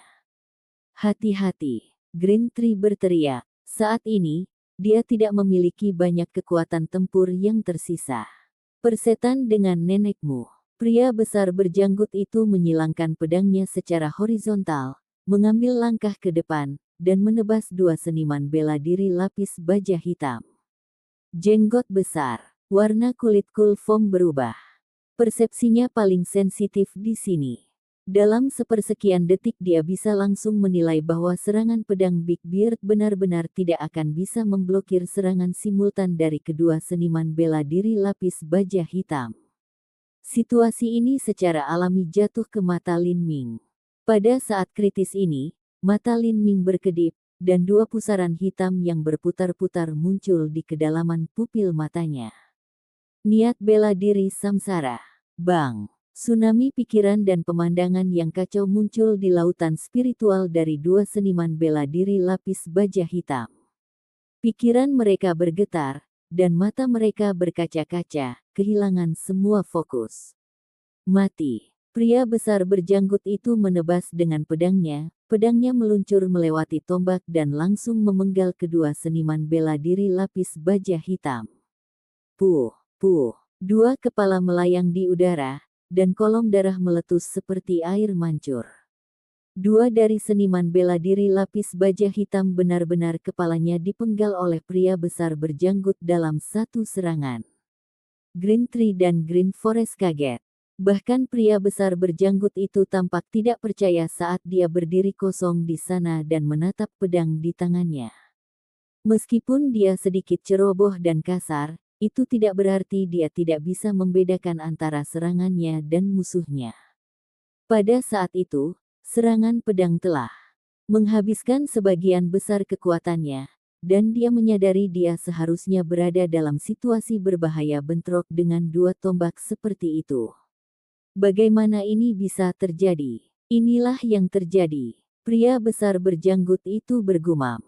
Hati-hati, Green Tree berteriak. Saat ini, dia tidak memiliki banyak kekuatan tempur yang tersisa. Persetan dengan nenekmu. Pria besar berjanggut itu menyilangkan pedangnya secara horizontal, mengambil langkah ke depan, dan menebas 2 seniman bela diri lapis baja hitam. Jenggot besar, warna kulit Cool Foam berubah. Persepsinya paling sensitif di sini. Dalam sepersekian detik dia bisa langsung menilai bahwa serangan pedang Big Beard benar-benar tidak akan bisa memblokir serangan simultan dari kedua seniman bela diri lapis baja hitam. Situasi ini secara alami jatuh ke mata Lin Ming. Pada saat kritis ini, mata Lin Ming berkedip, dan dua pusaran hitam yang berputar-putar muncul di kedalaman pupil matanya. Niat bela diri samsara. Bang! Tsunami pikiran dan pemandangan yang kacau muncul di lautan spiritual dari dua seniman bela diri lapis baja hitam. Pikiran mereka bergetar, dan mata mereka berkaca-kaca, kehilangan semua fokus. Mati. Pria besar berjanggut itu menebas dengan pedangnya meluncur melewati tombak dan langsung memenggal kedua seniman bela diri lapis baja hitam. Puh, puh, dua kepala melayang di udara, dan kolom darah meletus seperti air mancur. Dua dari seniman bela diri lapis baja hitam benar-benar kepalanya dipenggal oleh pria besar berjanggut dalam satu serangan. Green Tree dan Green Forest kaget. Bahkan pria besar berjanggut itu tampak tidak percaya saat dia berdiri kosong di sana dan menatap pedang di tangannya. Meskipun dia sedikit ceroboh dan kasar, itu tidak berarti dia tidak bisa membedakan antara serangannya dan musuhnya. Pada saat itu, serangan pedang telah menghabiskan sebagian besar kekuatannya, dan dia menyadari dia seharusnya berada dalam situasi berbahaya bentrok dengan dua tombak seperti itu. Bagaimana ini bisa terjadi? Inilah yang terjadi. Pria besar berjanggut itu bergumam.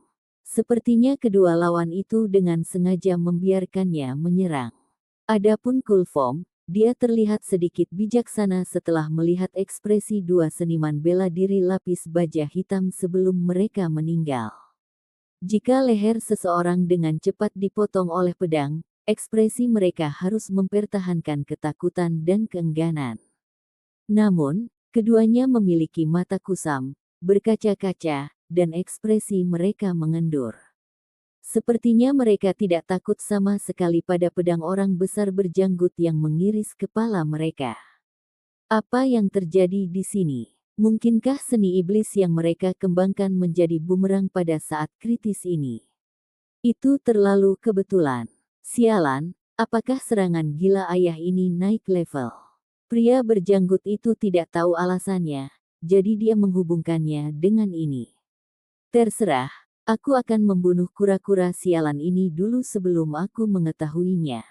Sepertinya kedua lawan itu dengan sengaja membiarkannya menyerang. Adapun Kulfom, dia terlihat sedikit bijaksana setelah melihat ekspresi dua seniman bela diri lapis baja hitam sebelum mereka meninggal. Jika leher seseorang dengan cepat dipotong oleh pedang, ekspresi mereka harus mempertahankan ketakutan dan keengganan. Namun, keduanya memiliki mata kusam, berkaca-kaca, dan ekspresi mereka mengendur. Sepertinya mereka tidak takut sama sekali pada pedang orang besar berjanggut yang mengiris kepala mereka. Apa yang terjadi di sini? Mungkinkah seni iblis yang mereka kembangkan menjadi bumerang pada saat kritis ini? Itu terlalu kebetulan. Sialan, apakah serangan gila ayah ini naik level? Pria berjanggut itu tidak tahu alasannya, jadi dia menghubungkannya dengan ini. Terserah. Aku akan membunuh kura-kura sialan ini dulu sebelum aku mengetahuinya.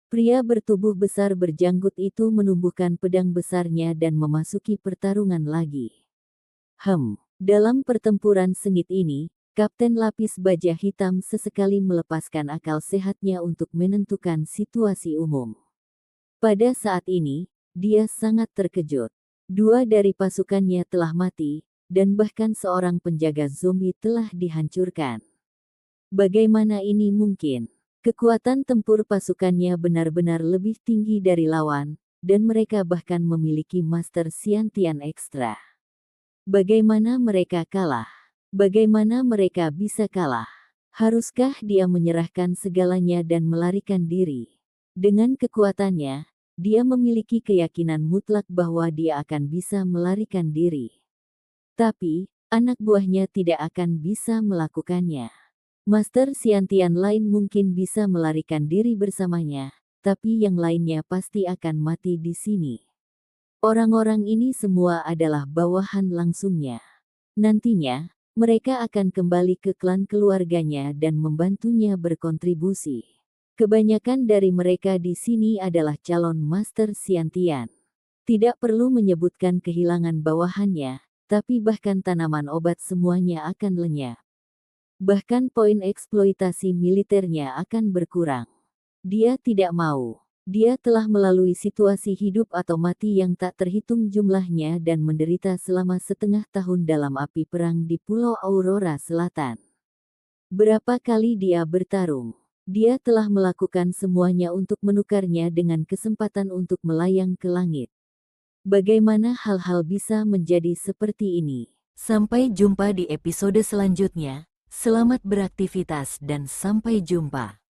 Pria bertubuh besar berjanggut itu menumbuhkan pedang besarnya dan memasuki pertarungan lagi. Dalam pertempuran sengit ini, Kapten Lapis Baja Hitam sesekali melepaskan akal sehatnya untuk menentukan situasi umum. Pada saat ini, dia sangat terkejut. Dua dari pasukannya telah mati, dan bahkan seorang penjaga zombie telah dihancurkan. Bagaimana ini mungkin? Kekuatan tempur pasukannya benar-benar lebih tinggi dari lawan, dan mereka bahkan memiliki Master Xiantian ekstra. Bagaimana mereka kalah? Bagaimana mereka bisa kalah? Haruskah dia menyerahkan segalanya dan melarikan diri? Dengan kekuatannya, dia memiliki keyakinan mutlak bahwa dia akan bisa melarikan diri. Tapi, anak buahnya tidak akan bisa melakukannya. Master Xiantian lain mungkin bisa melarikan diri bersamanya, tapi yang lainnya pasti akan mati di sini. Orang-orang ini semua adalah bawahan langsungnya. Nantinya, mereka akan kembali ke klan keluarganya dan membantunya berkontribusi. Kebanyakan dari mereka di sini adalah calon Master Xiantian. Tidak perlu menyebutkan kehilangan bawahannya, tapi bahkan tanaman obat semuanya akan lenyap. Bahkan poin eksploitasi militernya akan berkurang. Dia tidak mau. Dia telah melalui situasi hidup atau mati yang tak terhitung jumlahnya dan menderita selama setengah tahun dalam api perang di Pulau Aurora Selatan. Berapa kali dia bertarung? Dia telah melakukan semuanya untuk menukarnya dengan kesempatan untuk melayang ke langit. Bagaimana hal-hal bisa menjadi seperti ini? Sampai jumpa di episode selanjutnya. Selamat beraktivitas dan sampai jumpa.